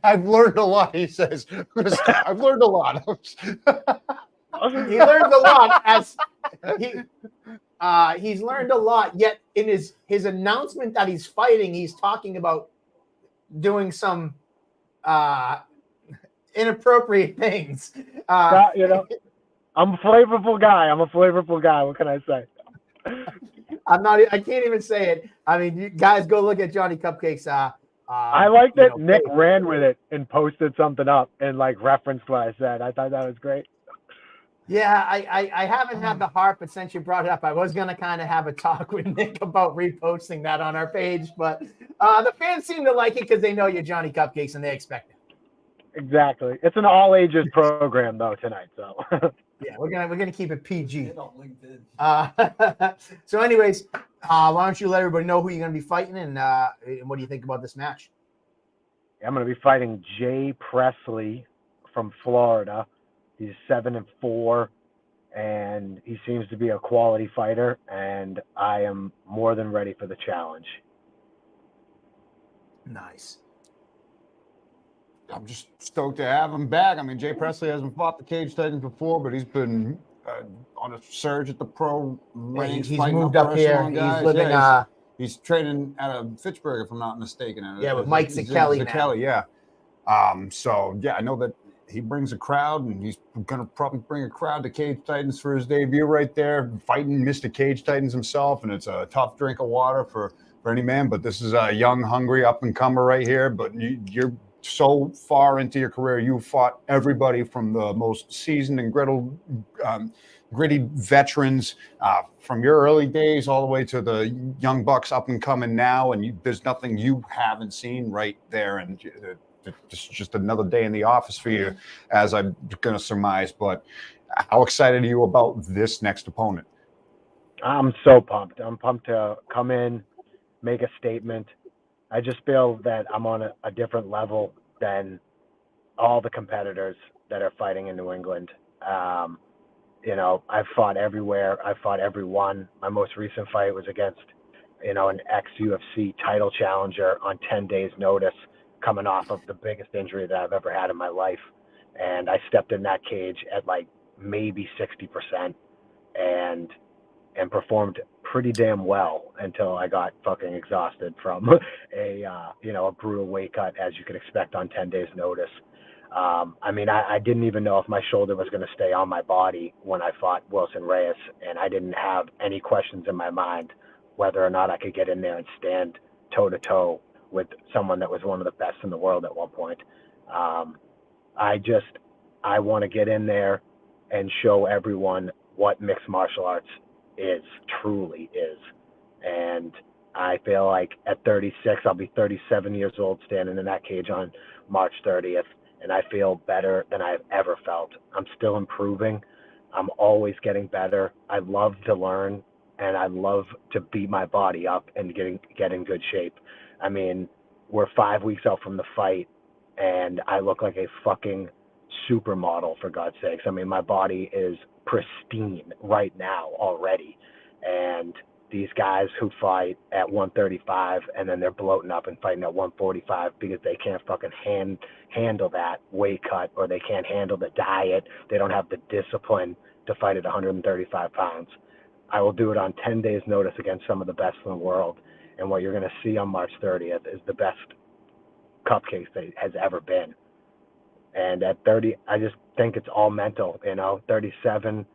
I've learned a lot, he says. I've learned a lot. He learned a lot as he's learned a lot, yet in his announcement that he's fighting, he's talking about doing some inappropriate things. I'm a flavorful guy. What can I say? I can't even say it. I mean, you guys go look at Johnny Cupcakes. I like that Nick ran with it and posted something up and like referenced what I said. I thought that was great. Yeah, I haven't had the heart, but since you brought it up, I was going to kind of have a talk with Nick about reposting that on our page. But the fans seem to like it because they know you're Johnny Cupcakes and they expect it. Exactly. It's an all ages program though tonight, so. Yeah, we're gonna keep it PG. So, anyways, why don't you let everybody know who you're gonna be fighting and what do you think about this match? I'm gonna be fighting Jay Presley from Florida. He's 7-4, and he seems to be a quality fighter. And I am more than ready for the challenge. Nice. I'm just stoked to have him back. I mean, Jay Presley hasn't fought the Cage Titans before, but he's been on a surge at the pro range. He's moved up here. He's living. He's training out of Fitchburg, if I'm not mistaken. With Mike Zakelli now. Yeah. So yeah, I know that he brings a crowd, and he's gonna probably bring a crowd to Cage Titans for his debut right there, fighting Mr. Cage Titans himself, and it's a tough drink of water for any man. But this is a young, hungry up and comer right here. But you're so far into your career, you fought everybody from the most seasoned and gritty veterans from your early days all the way to the young bucks up and coming now, and there's nothing you haven't seen right there, and it's just another day in the office for you, as I'm going to surmise. But how excited are you about this next opponent? I'm so pumped. I'm pumped to come in, make a statement. I just feel that I'm on a different level than all the competitors that are fighting in New England. I've fought everywhere. I've fought everyone. My most recent fight was against, an ex-UFC title challenger on 10 days notice, coming off of the biggest injury that I've ever had in my life. And I stepped in that cage at like maybe 60% and performed pretty damn well until I got fucking exhausted from a brutal weight cut, as you could expect on 10 days notice. I didn't even know if my shoulder was going to stay on my body when I fought Wilson Reyes, and I didn't have any questions in my mind whether or not I could get in there and stand toe to toe with someone that was one of the best in the world at one point. I want to get in there and show everyone what mixed martial arts truly is. And I feel like at 36, I'll be 37 years old standing in that cage on March 30th, and I feel better than I've ever felt. I'm still improving. I'm always getting better. I love to learn, and I love to beat my body up and get in good shape. I mean, we're 5 weeks out from the fight, and I look like a fucking supermodel, for God's sakes. I mean, my body is pristine right now already. And these guys who fight at 135 and then they're bloating up and fighting at 145 because they can't fucking handle that weight cut, or they can't handle the diet. They don't have the discipline to fight at 135 pounds. I will do it on 10 days notice against some of the best in the world. And what you're going to see on March 30th is the best Cupcakes that has ever been. And at 30, I just think it's all mental, 37,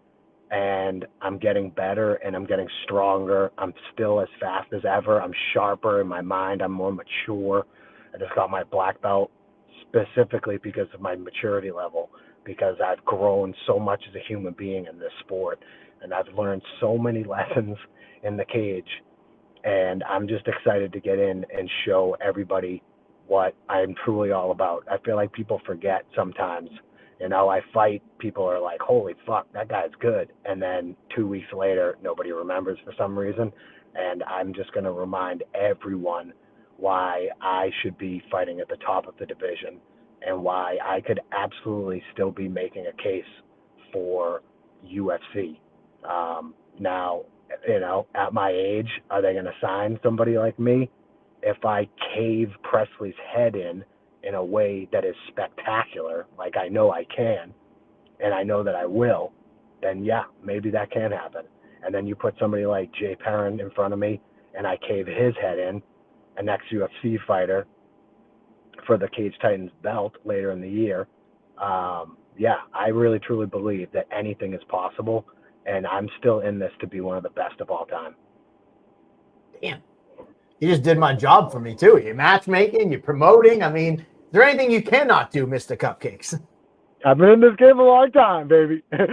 and I'm getting better and I'm getting stronger. I'm still as fast as ever. I'm sharper in my mind. I'm more mature. I just got my black belt specifically because of my maturity level, because I've grown so much as a human being in this sport, and I've learned so many lessons in the cage. And I'm just excited to get in and show everybody what I'm truly all about. I feel like people forget sometimes. I fight, people are like, holy fuck, that guy's good. And then 2 weeks later, nobody remembers for some reason. And I'm just going to remind everyone why I should be fighting at the top of the division, and why I could absolutely still be making a case for UFC. Now, at my age, are they going to sign somebody like me? If I cave Presley's head in a way that is spectacular, like I know I can, and I know that I will, then yeah, maybe that can happen. And then you put somebody like Jay Perrin in front of me, and I cave his head in, an ex-UFC fighter, for the Cage Titans belt later in the year. Yeah, I really truly believe that anything is possible, and I'm still in this to be one of the best of all time. Damn. You just did my job for me, too. You're matchmaking, you're promoting. I mean, is there anything you cannot do, Mr. Cupcakes? I've been in this game a long time, baby. I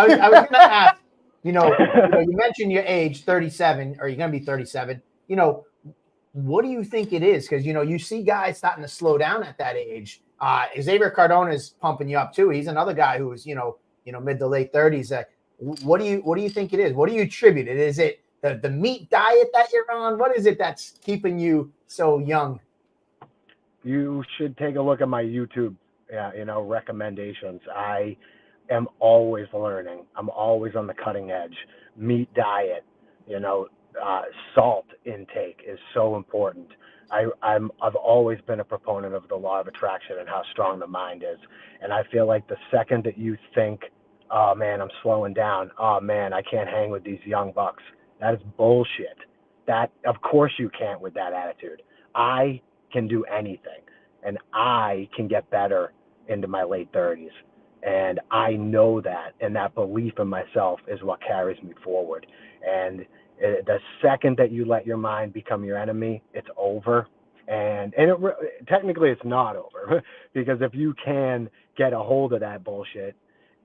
was going to ask, you mentioned your age, 37, or you're going to be 37. What do you think it is? Because, you see guys starting to slow down at that age. Xavier Cardona's pumping you up, too. He's another guy who's, mid to late 30s. What do you think it is? What do you attribute it? Is it the meat diet that you're on? What is it that's keeping you so young? You should take a look at my YouTube, recommendations. I am always learning. I'm always on the cutting edge. Meat diet, salt intake is so important. I've always been a proponent of the law of attraction and how strong the mind is. And I feel like the second that you think, oh man, I'm slowing down, oh man, I can't hang with these young bucks, that is bullshit. That, of course you can't with that attitude. I can do anything, and I can get better into my late 30s. And I know that, and that belief in myself is what carries me forward. And the second that you let your mind become your enemy, it's over. And technically it's not over, because if you can get a hold of that bullshit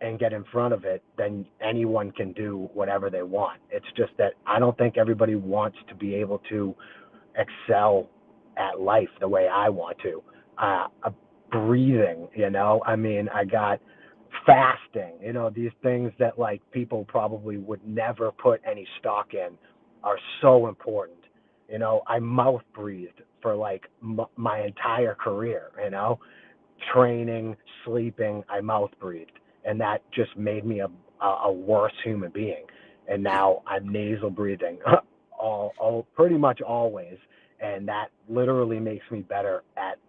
and get in front of it, then anyone can do whatever they want. It's just that I don't think everybody wants to be able to excel at life the way I want to. Breathing, I got fasting, these things that like people probably would never put any stock in are so important. I mouth breathed for like my entire career, training, sleeping, I mouth breathed. And that just made me a worse human being. And now I'm nasal breathing all pretty much always. And that literally makes me better at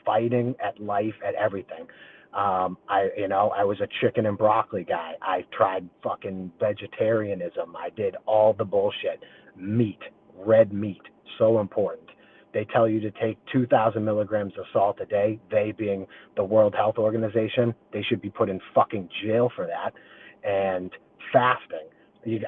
fighting, at life, at everything. I was a chicken and broccoli guy. I tried fucking vegetarianism. I did all the bullshit. Meat, red meat, so important. They tell you to take 2,000 milligrams of salt a day. They being the World Health Organization, they should be put in fucking jail for that. And fasting.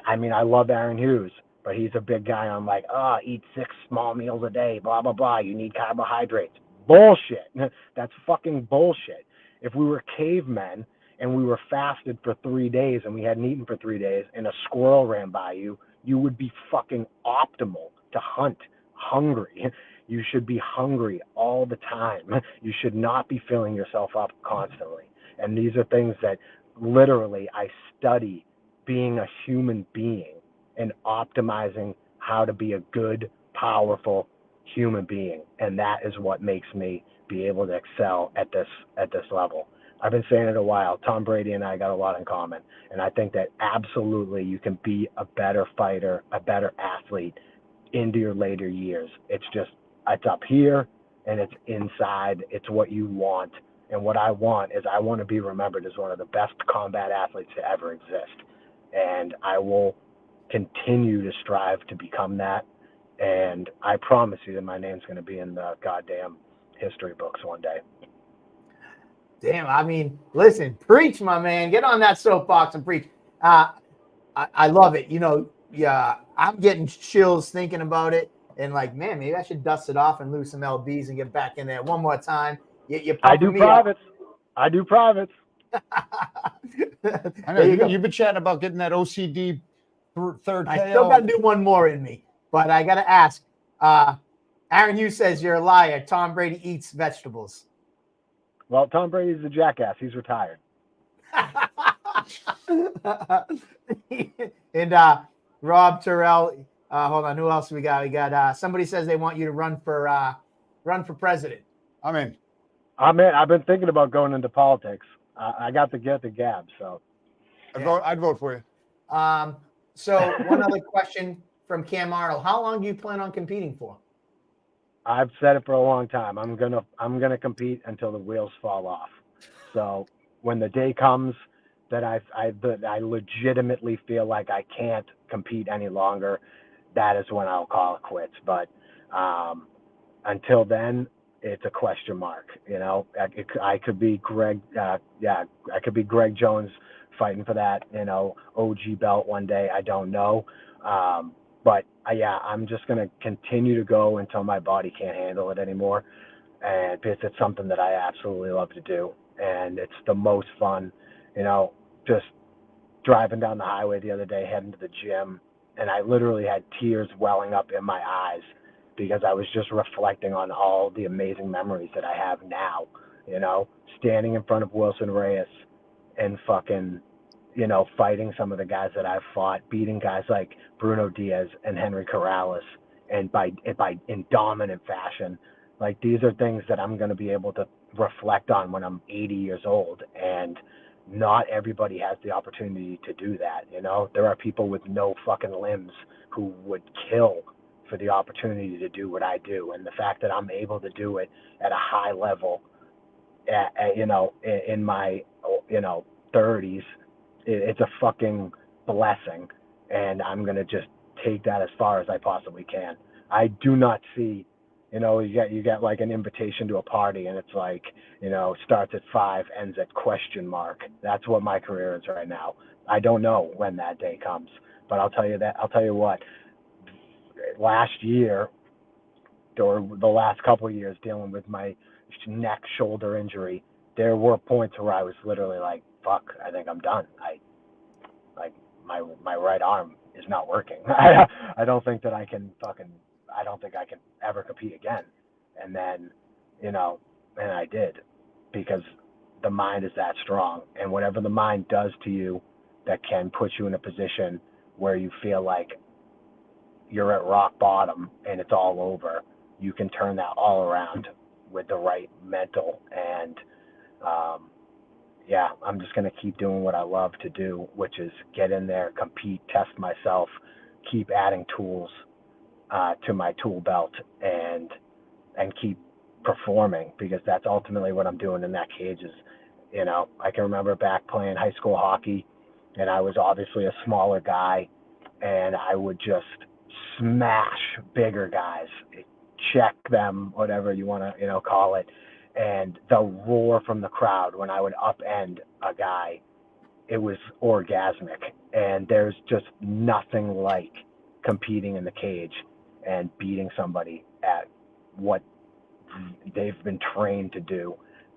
I love Aaron Hughes, but he's a big guy on like, eat 6 small meals a day, blah, blah, blah. You need carbohydrates. bullshit. That's fucking bullshit. If we were cavemen and we were fasted for 3 days and we hadn't eaten for 3 days and a squirrel ran by you, you would be fucking optimal to hunt, hungry. You should be hungry all the time. You should not be filling yourself up constantly. And these are things that literally I study being a human being and optimizing how to be a good, powerful human being. And that is what makes me be able to excel at this level. I've been saying it a while. Tom Brady and I got a lot in common. And I think that absolutely you can be a better fighter, a better athlete into your later years. It's up here and it's inside. It's what you want. And what I want is I want to be remembered as one of the best combat athletes to ever exist. And I will continue to strive to become that. And I promise you that my name's going to be in the goddamn history books one day. Damn, I mean, listen, preach, my man. Get on that soapbox and preach. I love it. You know, yeah, I'm getting chills thinking about it. And like, man, maybe I should dust it off and lose some LBs and get back in there one more time. I do privates. I do privates. I know you've been chatting about getting that OCD third KO. I still got to do one more in me, but I got to ask. Aaron Hughes says you're a liar. Tom Brady eats vegetables. Well, Tom Brady's a jackass. He's retired. And Rob Terrell. Hold on. Who else we got? We got somebody says they want you to run for president. I'm in. I've been thinking about going into politics. I got to get the gab, so I'd vote for you. So one other question from Cam Arnold: how long do you plan on competing for? I've said it for a long time. I'm gonna compete until the wheels fall off. So when the day comes that I legitimately feel like I can't compete any longer, that is when I'll call it quits. But until then, it's a question mark. You know, I could be Greg. I could be Greg Jones fighting for that, OG belt one day. I don't know. But I'm just going to continue to go until my body can't handle it anymore. And because it's something that I absolutely love to do. And it's the most fun, just driving down the highway the other day, heading to the gym. And I literally had tears welling up in my eyes because I was just reflecting on all the amazing memories that I have now, standing in front of Wilson Reyes and fucking, fighting some of the guys that I've fought, beating guys like Bruno Diaz and Henry Corrales, and in dominant fashion. Like, these are things that I'm going to be able to reflect on when I'm 80 years old. And not everybody has the opportunity to do that. There are people with no fucking limbs who would kill for the opportunity to do what I do. And the fact that I'm able to do it at a high level, in my, 30s, it's a fucking blessing. And I'm going to just take that as far as I possibly can. I do not see, you get like an invitation to a party and it's like, starts at 5, ends at question mark. That's what my career is right now. I don't know when that day comes, but I'll tell you what, last year or the last couple of years dealing with my neck shoulder injury, there were points where I was literally like, fuck, I think I'm done. My right arm is not working. I don't think I can ever compete again. And then, and I did, because the mind is that strong. And whatever the mind does to you that can put you in a position where you feel like you're at rock bottom and it's all over, you can turn that all around with the right mental. And I'm just going to keep doing what I love to do, which is get in there, compete, test myself, keep adding tools to my tool belt, and keep performing, because that's ultimately what I'm doing in that cage. Is, I can remember back playing high school hockey, and I was obviously a smaller guy, and I would just smash bigger guys, check them, whatever you want to, call it. And the roar from the crowd when I would upend a guy, it was orgasmic. And there's just nothing like competing in the cage and beating somebody at what they've been trained to do,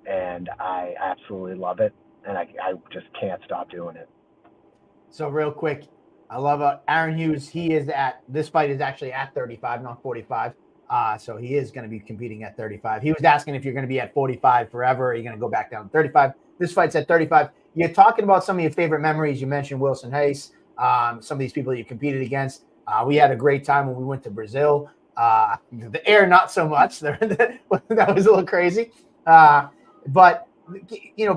and I absolutely love it, and I just can't stop doing it. So real quick, I love Aaron Hughes. This fight is actually at 35, not 45. So he is going to be competing at 35. He was asking if you're going to be at 45 forever. Or are you going to go back down to 35? This fight's at 35. You're talking about some of your favorite memories. You mentioned Wilson Hayes, some of these people you competed against. We had a great time when we went to Brazil. The air, not so much. That was a little crazy. But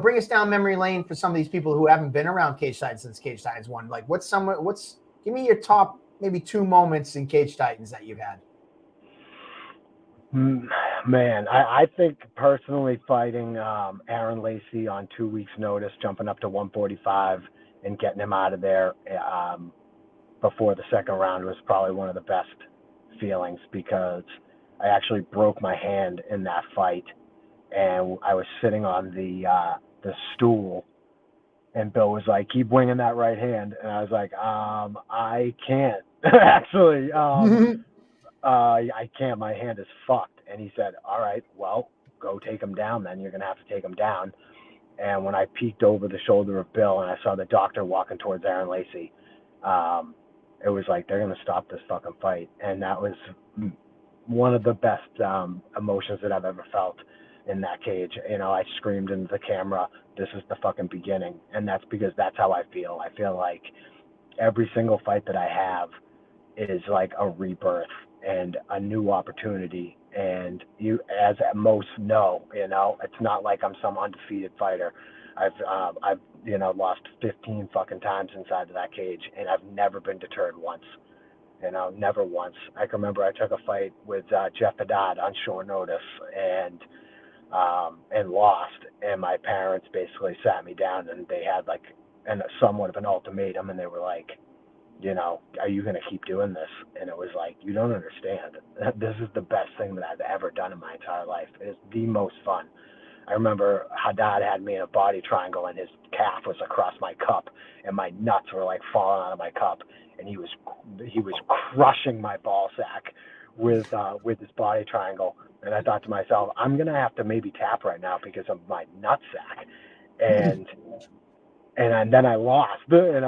bring us down memory lane for some of these people who haven't been around Cage Titans since Cage Titans 1. Like, give me your top maybe 2 moments in Cage Titans that you've had. Man, I think personally fighting Aaron Lacey on 2 weeks' notice, jumping up to 145 and getting him out of there before the second round was probably one of the best feelings, because I actually broke my hand in that fight, and I was sitting on the stool, and Bill was like, "Keep winging that right hand," and I was like, "I can't actually." I can't. My hand is fucked. And he said, "All right, well, go take him down then. You're going to have to take him down." And when I peeked over the shoulder of Bill and I saw the doctor walking towards Aaron Lacey, it was like, they're going to stop this fucking fight. And that was one of the best emotions that I've ever felt in that cage. I screamed into the camera, "This is the fucking beginning." And that's because that's how I feel. I feel like every single fight that I have is like a rebirth and a new opportunity. And you, as most know, it's not like I'm some undefeated fighter. I've lost 15 fucking times inside of that cage, and I've never been deterred once. Never once. I can remember I took a fight with Jeff Haddad on short notice and lost, and my parents basically sat me down and they had like somewhat of an ultimatum, and they were like, "Are you going to keep doing this?" And it was like, "You don't understand. This is the best thing that I've ever done in my entire life. It is the most fun." I remember Haddad had me in a body triangle, and his calf was across my cup, and my nuts were like falling out of my cup, and he was crushing my ball sack with his body triangle. And I thought to myself, I'm going to have to maybe tap right now because of my nut sack. And then I lost, and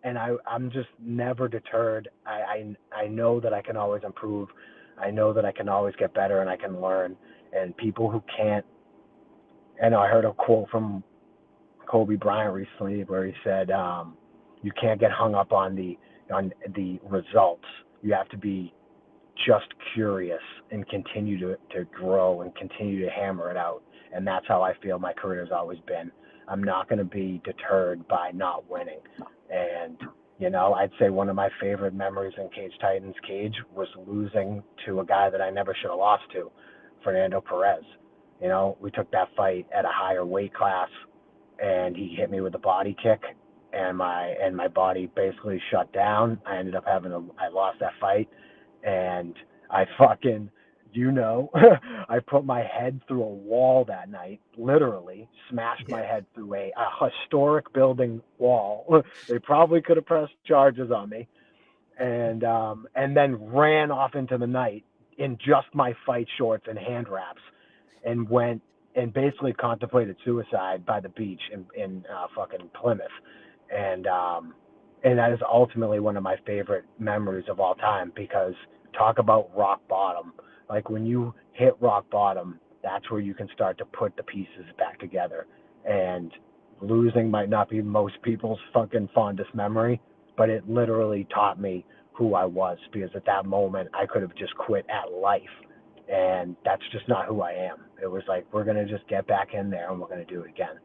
I'm just never deterred. I know that I can always improve. I know that I can always get better, and I can learn. And people who can't, and I heard a quote from Kobe Bryant recently where he said, "You can't get hung up on the results. You have to be just curious and continue to grow and continue to hammer it out." And that's how I feel my career has always been. I'm not going to be deterred by not winning. And, I'd say one of my favorite memories in Cage Titans cage was losing to a guy that I never should have lost to, Fernando Perez. We took that fight at a higher weight class, and he hit me with a body kick, and my body basically shut down. I ended up I lost that fight, and I fucking, I put my head through a wall that night, literally smashed my head through a historic building wall. They probably could have pressed charges on me, and then ran off into the night in just my fight shorts and hand wraps, and went and basically contemplated suicide by the beach in fucking Plymouth. And that is ultimately one of my favorite memories of all time, because talk about rock bottom. Like, when you hit rock bottom, that's where you can start to put the pieces back together. And losing might not be most people's fucking fondest memory, but it literally taught me who I was, because at that moment I could have just quit at life. And that's just not who I am. It was like, we're going to just get back in there and we're going to do it again.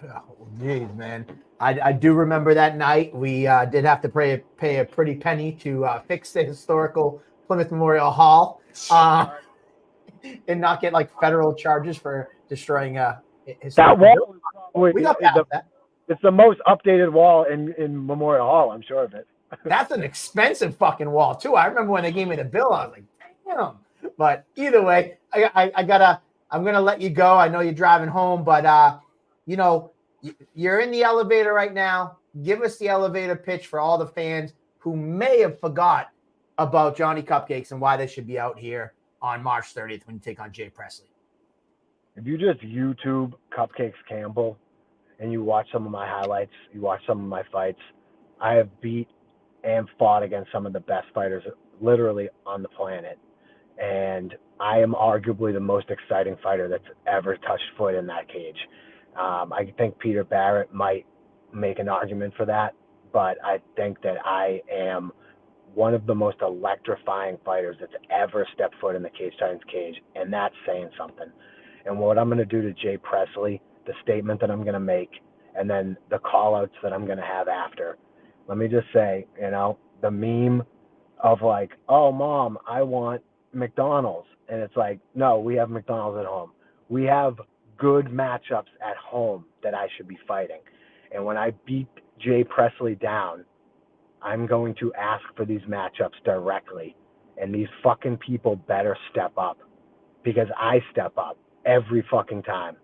Oh, geez, man. I do remember that night. We did have to pay a pretty penny to fix the historical Plymouth Memorial Hall and not get like federal charges for destroying that wall. We got past that. It's the most updated wall in Memorial Hall, I'm sure of it. That's an expensive fucking wall too. I remember when they gave me the bill, I was like, damn. But either way, I'm gonna let you go. I know you're driving home, but you're in the elevator right now. Give us the elevator pitch for all the fans who may have forgot about Johnny Cupcakes and why they should be out here on March 30th when you take on Jay Presley. If you just YouTube Cupcakes Campbell and you watch some of my highlights, you watch some of my fights, I have beat and fought against some of the best fighters literally on the planet. And I am arguably the most exciting fighter that's ever touched foot in that cage. I think Peter Barrett might make an argument for that, but I think that I am one of the most electrifying fighters that's ever stepped foot in the Cage Titans cage, and that's saying something. And what I'm going to do to Jay Presley, the statement that I'm going to make, and then the call-outs that I'm going to have after. Let me just say, the meme of like, oh, Mom, I want McDonald's. And it's like, no, we have McDonald's at home. We have good matchups at home that I should be fighting. And when I beat Jay Presley down, I'm going to ask for these matchups directly. And these fucking people better step up, because I step up every fucking time.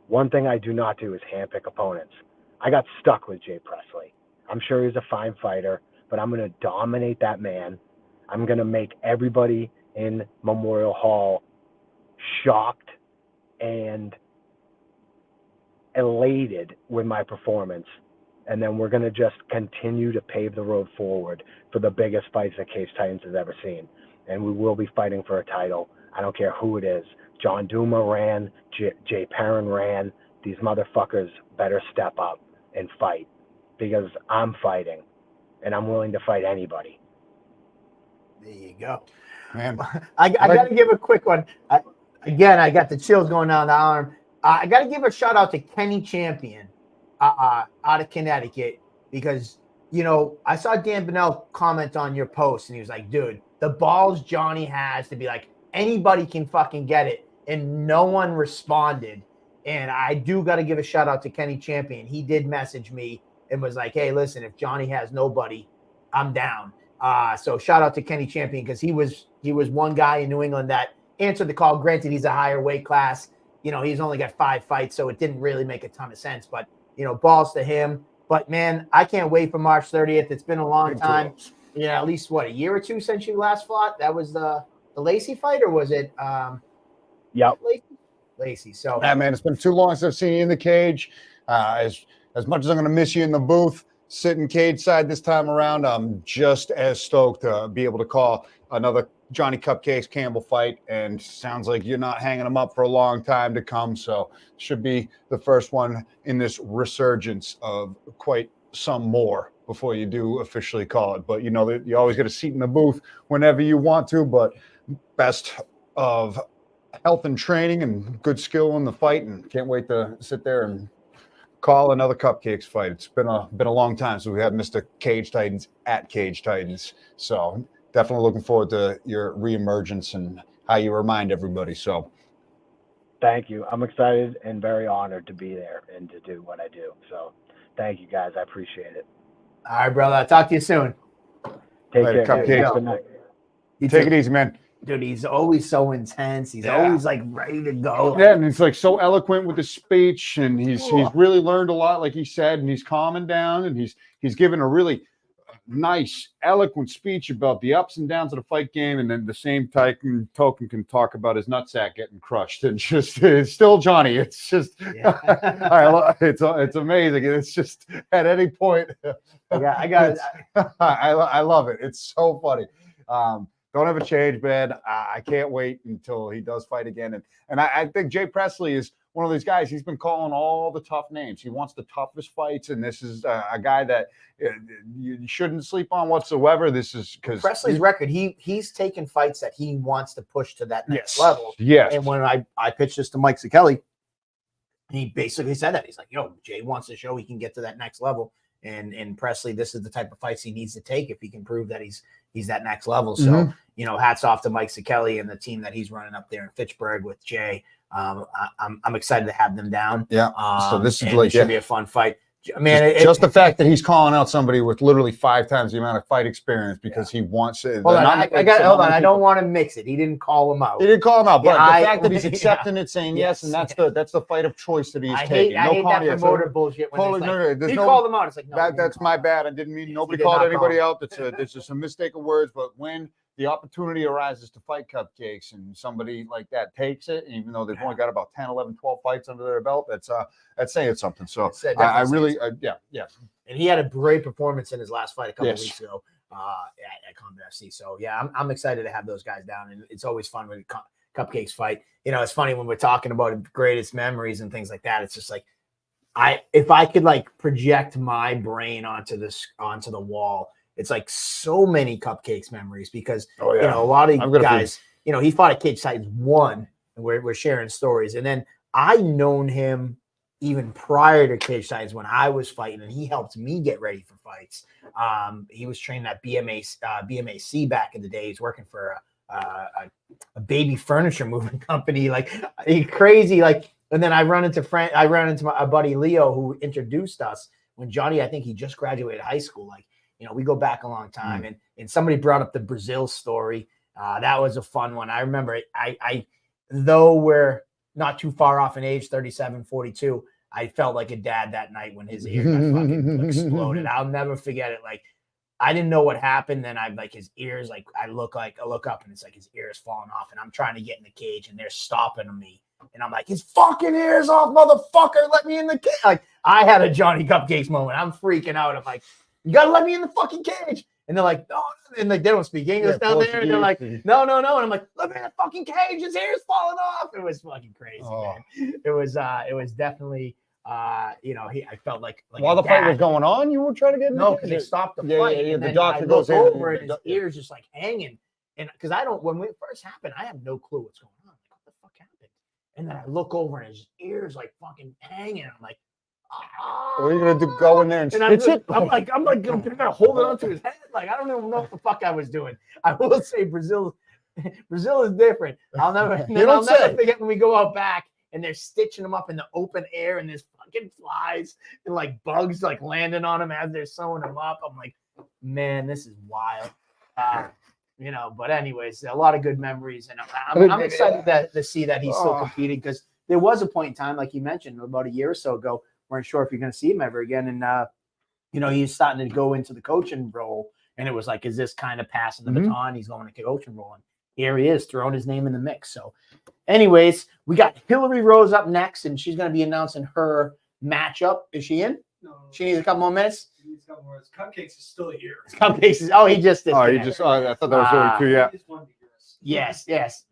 One thing I do not do is handpick opponents. I got stuck with Jay Presley. I'm sure he's a fine fighter, but I'm going to dominate that man. I'm going to make everybody in Memorial Hall shocked and elated with my performance. And then we're going to just continue to pave the road forward for the biggest fights that Cage Titans has ever seen. And we will be fighting for a title. I don't care who it is. John Duma ran, Jay Perrin ran. These motherfuckers better step up and fight, because I'm fighting, and I'm willing to fight anybody. There you go. Man, I got to give a quick one. I got the chills going down the arm. I got to give a shout out to Kenny Champion out of Connecticut, because, I saw Dan Bonnell comment on your post, and he was like, dude, the balls Johnny has to be like, anybody can fucking get it. And no one responded. And I do got to give a shout out to Kenny Champion. He did message me and was like, hey, listen, if Johnny has nobody, I'm down. So shout out to Kenny Champion, because he was one guy in New England that answered the call. Granted, he's a higher weight class. He's only got 5 fights, so it didn't really make a ton of sense. But, balls to him. But, man, I can't wait for March 30th. It's been a long time. At least, a year or two since you last fought? That was the Lacey fight, or was it Yep. Lacey. So yeah, man, it's been too long since I've seen you in the cage. As much as I'm going to miss you in the booth, sitting cage side this time around, I'm just as stoked to be able to call another Johnny Cupcakes Campbell fight. And sounds like you're not hanging them up for a long time to come. So should be the first one in this resurgence of quite some more before you do officially call it. But you always get a seat in the booth whenever you want to. But best of health and training and good skill in the fight, and can't wait to sit there and call another Cupcakes fight. It's been a long time since we had Mr. Cage Titans at Cage Titans. So definitely looking forward to your reemergence and how you remind everybody. So Thank you. I'm excited and very honored to be there and to do what I do. So thank you, guys. I appreciate it. all right, brother. I'll talk to you soon. Take Later, care. Cupcakes. Guys. Good night. take it easy, man. Dude, he's always so intense. He's always like ready to go. Yeah, and he's like so eloquent with his speech, and he's really learned a lot, like he said, and he's calming down, and he's given a really nice, eloquent speech about the ups and downs of the fight game, and then the same token can talk about his nutsack getting crushed, and just it's still Johnny. It's just it's amazing. It's just at any point. I love it. It's so funny. Don't ever change, man. I can't wait until he does fight again. And I think Jay Presley is one of these guys. He's been calling all the tough names. He wants the toughest fights, and this is a guy that you shouldn't sleep on whatsoever. This is because Presley's record. He's taken fights that he wants to push to that next level. Yes. And when I pitched this to Mike Sikelli, he basically said that. He's like, yo, Jay wants to show he can get to that next level. And Presley, this is the type of fights he needs to take if he can prove that he's that next level. So, hats off to Mike Sikelli and the team that he's running up there in Fitchburg with Jay. I'm excited to have them down. Yeah. So this is it should be a fun fight. Man, just the fact that he's calling out somebody with literally 5 times the amount of fight experience because he wants it. Hold on, I don't want to mix it. He didn't call him out. He didn't call him out, but the fact that he's accepting it, saying yes, and that's the fight of choice that he's taking. I hate that promoter bullshit. When he called him out. It's like, no, that's my bad. I didn't mean nobody called anybody out. It's just a mistake of words. But when the opportunity arises to fight Cupcakes and somebody like that takes it, even though they've only got about 10, 11, 12 fights under their belt, that's saying something. So I really, yeah. And he had a great performance in his last fight a couple Yes. weeks ago at Combat FC. So yeah, I'm excited to have those guys down, and it's always fun when Cupcakes fight. You know, it's funny when we're talking about greatest memories and things like that. It's just like if I could like project my brain onto the wall, it's like so many Cupcakes memories because you know a lot of guys. You know, he fought at Cage Titans 1, and we're sharing stories, and then I known him even prior to Cage Titans when I was fighting, and he helped me get ready for fights. He was training at BMAC back in the day. He's working for a baby furniture moving company, like crazy. Like, and then I run into my buddy Leo, who introduced us when Johnny, I think he just graduated high school. Like, you know, we go back a long time, and somebody brought up the Brazil story. That was a fun one. I remember it. I though we're not too far off in age, 37, 42. I felt like a dad that night when his ear got fucking exploded. I'll never forget it. Like, I didn't know what happened. Then I'm like, his ears, like I look up and it's like his ears falling off, and I'm trying to get in the cage and they're stopping me. And I'm like, his fucking ears off, motherfucker. Let me in the cage. Like, I had a Johnny Cupcakes moment. I'm freaking out. I'm like, you got to let me in the fucking cage. And they're like, no. And like, they don't speak English down there. And they're like, no. And I'm like, let me in the fucking cage. His hair's falling off. It was fucking crazy, man. It was definitely, you know, I felt like while the fight was going on, you were trying to get in no, because they stopped the fight. Yeah, and the then doctor I goes look in over and his ears just like hanging. And because when it first happened, I have no clue what's going on. Like, what the fuck happened? And then I look over and his ears like fucking hanging. I'm like, what are you gonna do? Go in there and stitch it? I'm like, gonna hold it onto his head. Like, I don't even know what the fuck I was doing. I will say Brazil is different. I'll never forget when we go out back and they're stitching them up in the open air and there's fucking flies and like bugs like landing on them as they're sewing them up. I'm like, man, this is wild. You know, but anyways, a lot of good memories, and I'm excited to see that he's still competing, because there was a point in time, like you mentioned, about a year or so ago, weren't sure if you're going to see him ever again, and you know, he's starting to go into the coaching role, and it was like, is this kind of passing the baton? He's going to coaching role, and here he is throwing his name in the mix. So, anyways, we got Hillary Rose up next, and she's going to be announcing her matchup. Is she in? No. She needs a couple more minutes. Cupcakes is still here. Cupcakes is. He just. I thought that was really too. Yeah. Yes.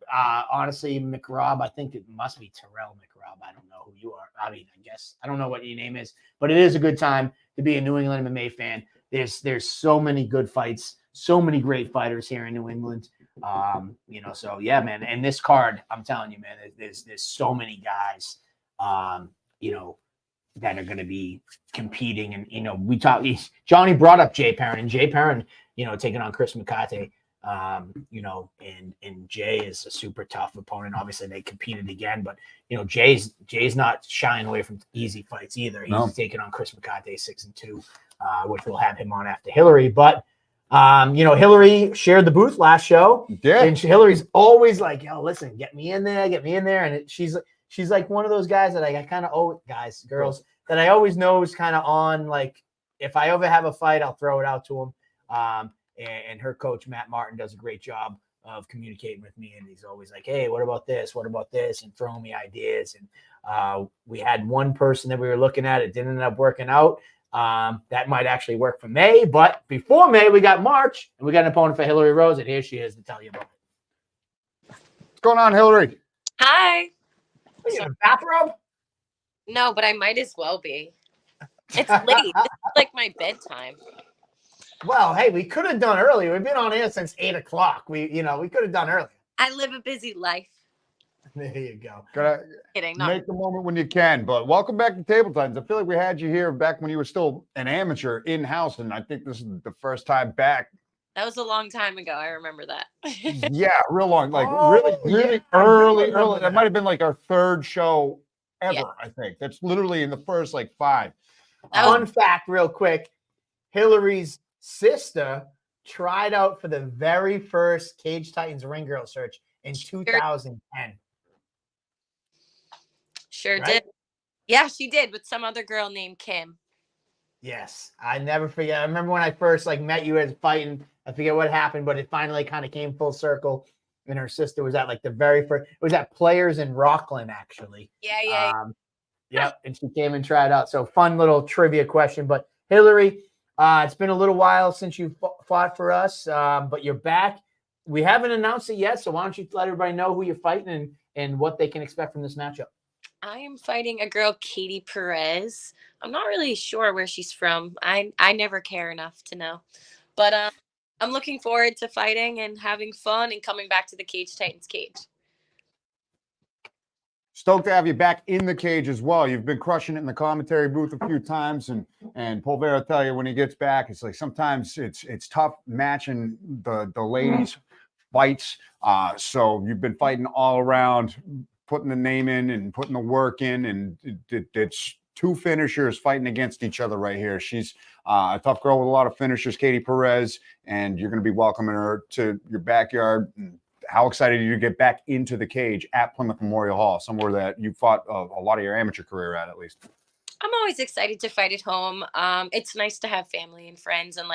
Honestly, McRob, I think it must be Terrell McRob. I don't know who you are. I mean, I guess I don't know what your name is, but it is a good time to be a New England MMA fan. There's so many good fights, so many great fighters here in New England. You know, so yeah, man. And this card, I'm telling you, man, there's so many guys, you know, that are going to be competing. And, you know, Johnny brought up Jay Perrin, and Jay Perrin, you know, taking on Chris McCarthy, you know, and Jay is a super tough opponent. Obviously they competed again, but you know, Jay's not shying away from easy fights either. He's taking on Chris McCarthy 6-2, which we'll have him on after Hillary. But, you know, Hillary shared the booth last show. Yeah. And Hillary's always like, yo, listen, get me in there. And she's like one of those guys that I kind of girls that I always know is kind of on, like, if I ever have a fight, I'll throw it out to him. And her coach, Matt Martin, does a great job of communicating with me. And he's always like, hey, what about this? What about this? And throwing me ideas. And we had one person that we were looking at. It didn't end up working out. That might actually work for May. But before May, we got March. And we got an opponent for Hillary Rose. And here she is to tell you about it. What's going on, Hillary? Hi. Are you in a bathrobe? No, but I might as well be. It's late. It's like my bedtime. Well, hey, we could have done earlier. We've been on air since 8 o'clock. We could have done earlier. I live a busy life. There you go. Gotta Kidding. make the moment when you can. But welcome back to Table Times. I feel like we had you here back when you were still an amateur in-house, and I think this is the first time back. That was a long time ago. I remember that. Yeah, real long. Like really yeah, early. that. That might have been like our third show ever, Yeah. I think. That's literally in the first like 5. Fun fact, real quick. Hillary's sister tried out for the very first Cage Titans Ring Girl search in 2010. Sure Right? did. Yeah, she did, with some other girl named Kim. Yes, I never forget. I remember when I first met you as fighting. I forget what happened, but it finally kind of came full circle. And her sister was at the very first. It was at Players in Rockland, actually. Yeah. Yep, and she came and tried out. So fun little trivia question. But Hillary, it's been a little while since you fought for us, but you're back. We haven't announced it yet, so why don't you let everybody know who you're fighting and what they can expect from this matchup? I am fighting a girl, Katie Perez. I'm not really sure where she's from. I never care enough to know, but I'm looking forward to fighting and having fun and coming back to the Cage Titans cage. Stoked to have you back in the cage as well. You've been crushing it in the commentary booth a few times, and Polvera will tell you when he gets back, it's like sometimes it's tough matching the ladies' fights. So you've been fighting all around, putting the name in and putting the work in, and it's two finishers fighting against each other right here. She's a tough girl with a lot of finishers, Katie Perez, and you're going to be welcoming her to your backyard. How excited are you to get back into the cage at Plymouth Memorial Hall, somewhere that you fought a lot of your amateur career at least? I'm always excited to fight at home. It's nice to have family and friends and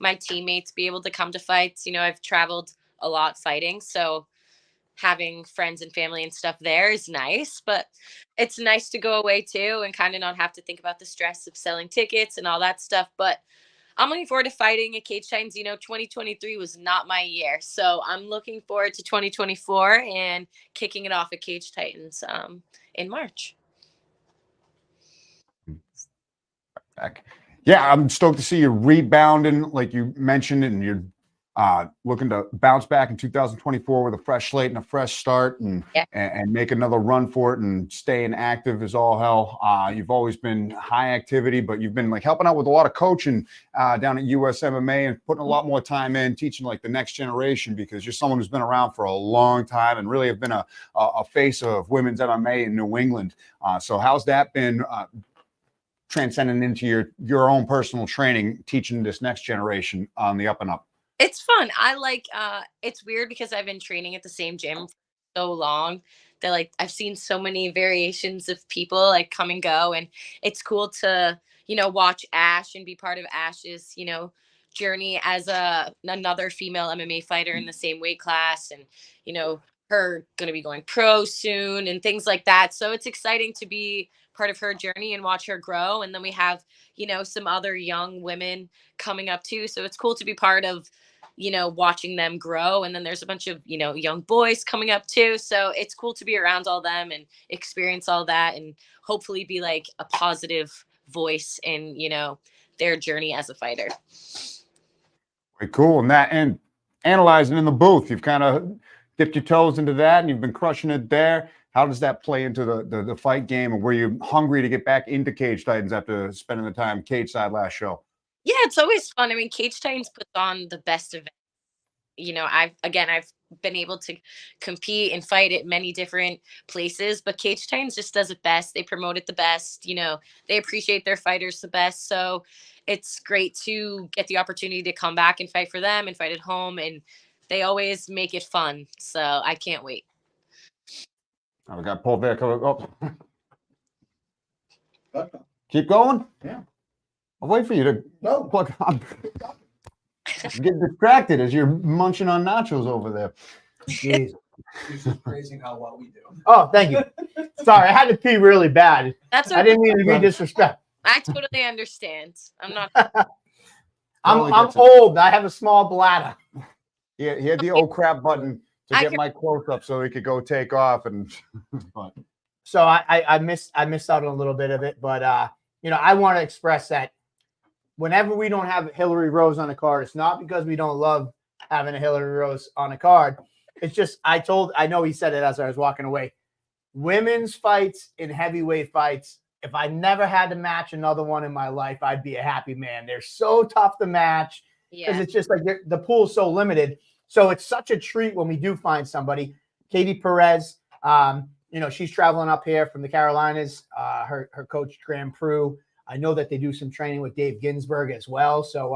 my teammates be able to come to fights. I've traveled a lot fighting, so having friends and family and stuff there is nice, but it's nice to go away too and kind of not have to think about the stress of selling tickets and all that stuff. But I'm looking forward to fighting at Cage Titans. 2023 was not my year, so I'm looking forward to 2024 and kicking it off at Cage Titans in March. Yeah, I'm stoked to see you rebounding, like you mentioned, and you're looking to bounce back in 2024 with a fresh slate and a fresh start, and make another run for it and staying active as all hell. You've always been high activity, but you've been helping out with a lot of coaching down at US MMA and putting a lot more time in teaching the next generation, because you're someone who's been around for a long time and really have been a face of women's MMA in New England. So how's that been transcending into your own personal training, teaching this next generation on the up and up? It's fun. I it's weird because I've been training at the same gym for so long that I've seen so many variations of people come and go, and it's cool to, watch Ash and be part of Ash's, journey as another female MMA fighter in the same weight class, and, her going to be going pro soon and things like that. So it's exciting to be part of her journey and watch her grow. And then we have, some other young women coming up too. So it's cool to be part of, watching them grow. And then there's a bunch of, young boys coming up too. So it's cool to be around all them and experience all that and hopefully be a positive voice in, their journey as a fighter. Very cool. And analyzing in the booth, you've kind of dipped your toes into that and you've been crushing it there. How does that play into the fight game, and were you hungry to get back into Cage Titans after spending the time cage side last show? Yeah, it's always fun. I mean, Cage Titans puts on the best event. I've been able to compete and fight at many different places, but Cage Titans just does it best. They promote it the best. They appreciate their fighters the best. So it's great to get the opportunity to come back and fight for them and fight at home, and they always make it fun. So I can't wait. We got pulled there. Keep going. Yeah. I'll wait for you to No. plug on. Get distracted as you're munching on nachos over there. Jeez. He's just praising how well we do. Oh, thank you. Sorry, I had to pee really bad. That's I didn't mean to be disrespectful. I totally understand. I'm not. I'm old. I have a small bladder. Yeah, he had the oh crap button to get my close up so he could go take off, and but. So I missed out on a little bit of it, but I want to express that whenever we don't have Hillary Rose on the card, it's not because we don't love having a Hillary Rose on the card. It's just I know he said it as I was walking away. Women's fights and heavyweight fights, if I never had to match another one in my life, I'd be a happy man. They're so tough to match because it's just the pool is so limited. So it's such a treat when we do find somebody. Katie Perez, she's traveling up here from the Carolinas. Her coach, Graham Prue. I know that they do some training with Dave Ginsburg as well. So,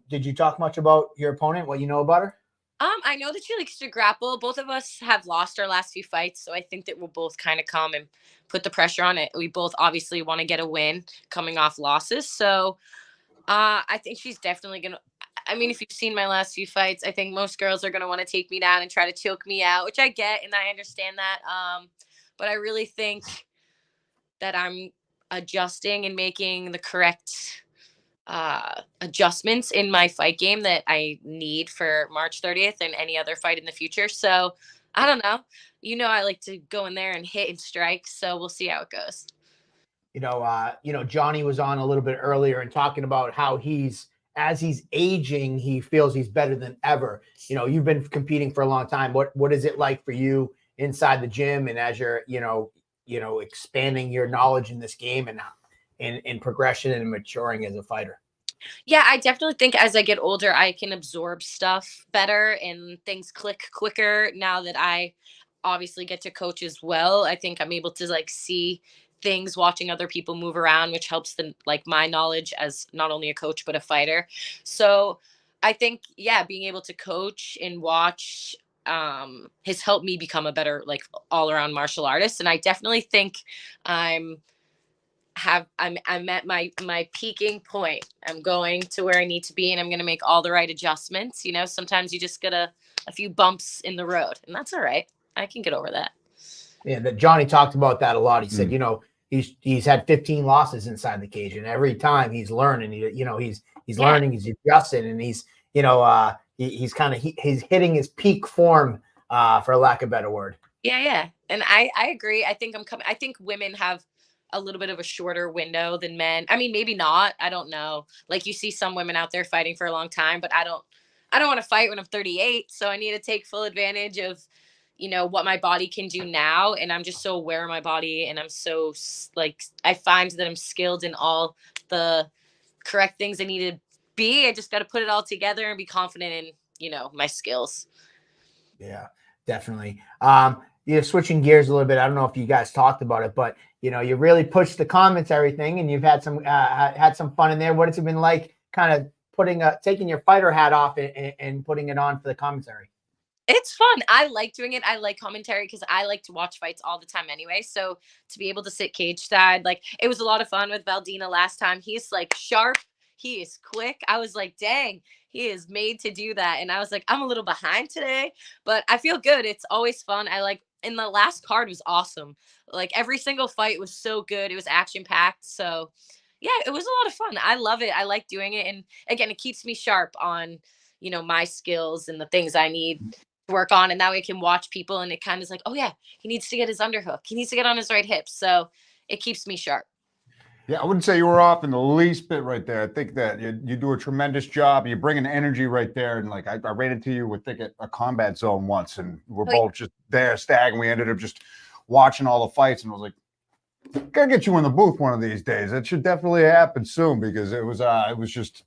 did you talk much about your opponent, what you know about her? I I know that she likes to grapple. Both of us have lost our last few fights, so I think that we'll both kind of come and put the pressure on it. We both obviously want to get a win coming off losses. So I think she's definitely gonna. I mean, if you've seen my last few fights, I think most girls are gonna want to take me down and try to choke me out, which I get and I understand that. But I really think that I'm adjusting and making the correct adjustments in my fight game that I need for March 30th and any other fight in the future. So I don't know. I like to go in there and hit and strike. So we'll see how it goes. Johnny was on a little bit earlier and talking about how as he's aging, he feels he's better than ever. You've been competing for a long time. What is it like for you inside the gym and as you're, expanding your knowledge in this game and in progression and maturing as a fighter? Yeah, I definitely think as I get older, I can absorb stuff better and things click quicker now that I obviously get to coach as well. I think I'm able to see things watching other people move around, which helps my knowledge as not only a coach but a fighter. So I think being able to coach and watch has helped me become a better all around martial artist. And I definitely think I'm at my peaking point. I'm going to where I need to be and I'm going to make all the right adjustments. Sometimes you just get a few bumps in the road and that's all right. I can get over that. Yeah, that Johnny talked about that a lot. He said, he's had 15 losses inside the cage, and every time he's learning. He's learning, he's adjusting, and he's hitting his peak form, for lack of a better word. Yeah, and I agree. I think women have a little bit of a shorter window than men. I mean, maybe not. I don't know. You see some women out there fighting for a long time, but I don't want to fight when I'm 38. So I need to take full advantage of what my body can do now. And I'm just so aware of my body. And I'm so I find that I'm skilled in all the correct things I need to be. I just got to put it all together and be confident in, my skills. Yeah, definitely. Switching gears a little bit. I don't know if you guys talked about it, but you really pushed the commentary thing and you've had some fun in there. What has it been like kind of taking your fighter hat off and putting it on for the commentary? It's fun. I like doing it. I like commentary because I like to watch fights all the time anyway. So to be able to sit cage side, it was a lot of fun with Valdina last time. He's sharp. He is quick. I was like, dang, he is made to do that. And I was like, I'm a little behind today, but I feel good. It's always fun. And the last card was awesome. Every single fight was so good. It was action packed. So yeah, it was a lot of fun. I love it. I like doing it. And again, it keeps me sharp on, my skills and the things I need work on, and now I can watch people and it kind of is oh yeah, he needs to get his underhook, he needs to get on his right hip, so it keeps me sharp. Yeah, I wouldn't say you were off in the least bit right there. I think that you do a tremendous job. You bring an energy right there, and I ran into you with a combat zone once, and we're both just there staggering. We ended up just watching all the fights, and I was like, gotta get you in the booth one of these days. That should definitely happen soon because it was just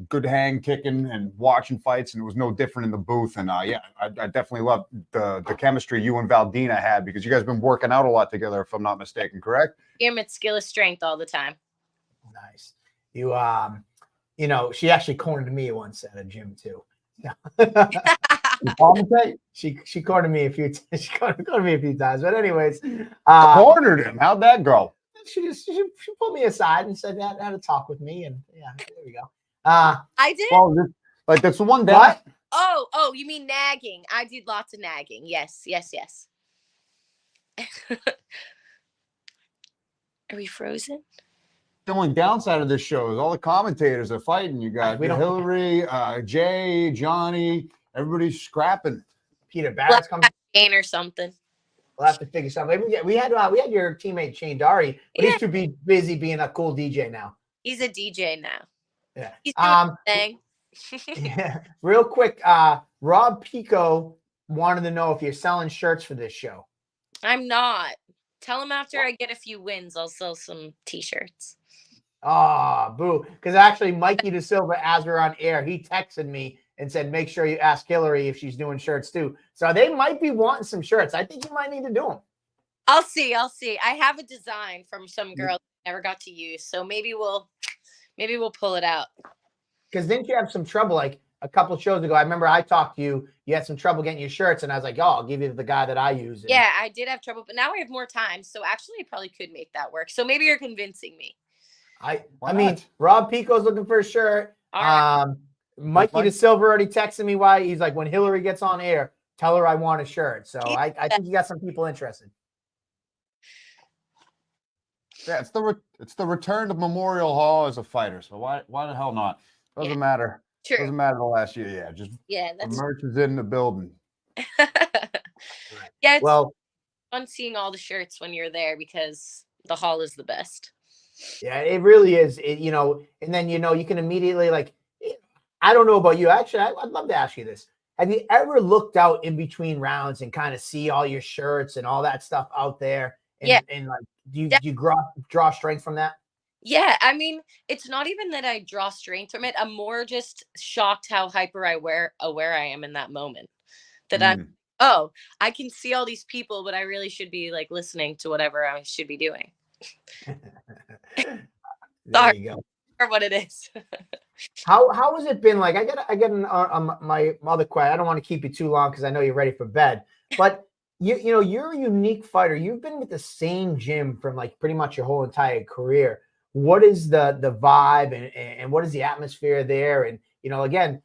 good hang kicking and watching fights, and it was no different in the booth. And I definitely love the chemistry you and Valdina had because you guys have been working out a lot together, if I'm not mistaken, correct? It's skill is strength all the time. Nice. She actually cornered me once at a gym too. She cornered me a few times, but anyways, cornered him. How'd that go? She pulled me aside and said that had a talk with me, and yeah, there we go. I did. Well, that's the one that. Oh, you mean nagging? I did lots of nagging. Yes. Are we frozen? The only downside of this show is all the commentators are fighting. You got Hillary, Jay, Johnny, everybody's scrapping. Peter Barrett's coming or something. We'll have to figure something. We had your teammate Shane Dari, but he's too busy being a cool DJ now. He's a DJ now. Yeah. He's doing yeah. Real quick, Rob Pico wanted to know if you're selling shirts for this show. I'm not. Tell him after I get a few wins, I'll sell some t-shirts. Boo. Because actually, Mikey De Silva, as we're on air, he texted me and said, make sure you ask Hillary if she's doing shirts too. So they might be wanting some shirts. I think you might need to do them. I'll see. I have a design from some girl I never got to use. So maybe we'll pull it out. Because didn't you have some trouble? a couple of shows ago, I remember I talked to you. You had some trouble getting your shirts, and I was like, "Oh, I'll give you the guy that I use." And Yeah, I did have trouble, but now I have more time. So actually, I probably could make that work. So maybe you're convincing me. I Why mean, not? Rob Pico's looking for a shirt. All right. Mikey Mike- De Silva already texted me why he's like, when Hillary gets on air, tell her I want a shirt. So I think you got some people interested. Yeah, it's the return to Memorial Hall as a fighter. So why the hell not? Doesn't matter. True. Doesn't matter the last year. Yeah, just Yeah, the that's merch is in the building. yeah. It's Well, fun seeing all the shirts when you're there because the hall is the best. yeah, it really is. And then you can immediately I don't know about you. Actually, I'd love to ask you this. Have you ever looked out in between rounds and kind of see all your shirts and all that stuff out there? And, Yeah. And like, do you draw strength from that? Yeah, I mean, it's not even that I draw strength from it. I'm more just shocked how hyper aware I am in that moment. That I'm, oh, I can see all these people, but I really should be like listening to whatever I should be doing. There Sorry. you go. Or what it is. How has it been like? I got my other question. I don't want to keep you too long because I know you're ready for bed. But you're a unique fighter. You've been with the same gym from like pretty much your whole entire career. What is the vibe and what is the atmosphere there? And again,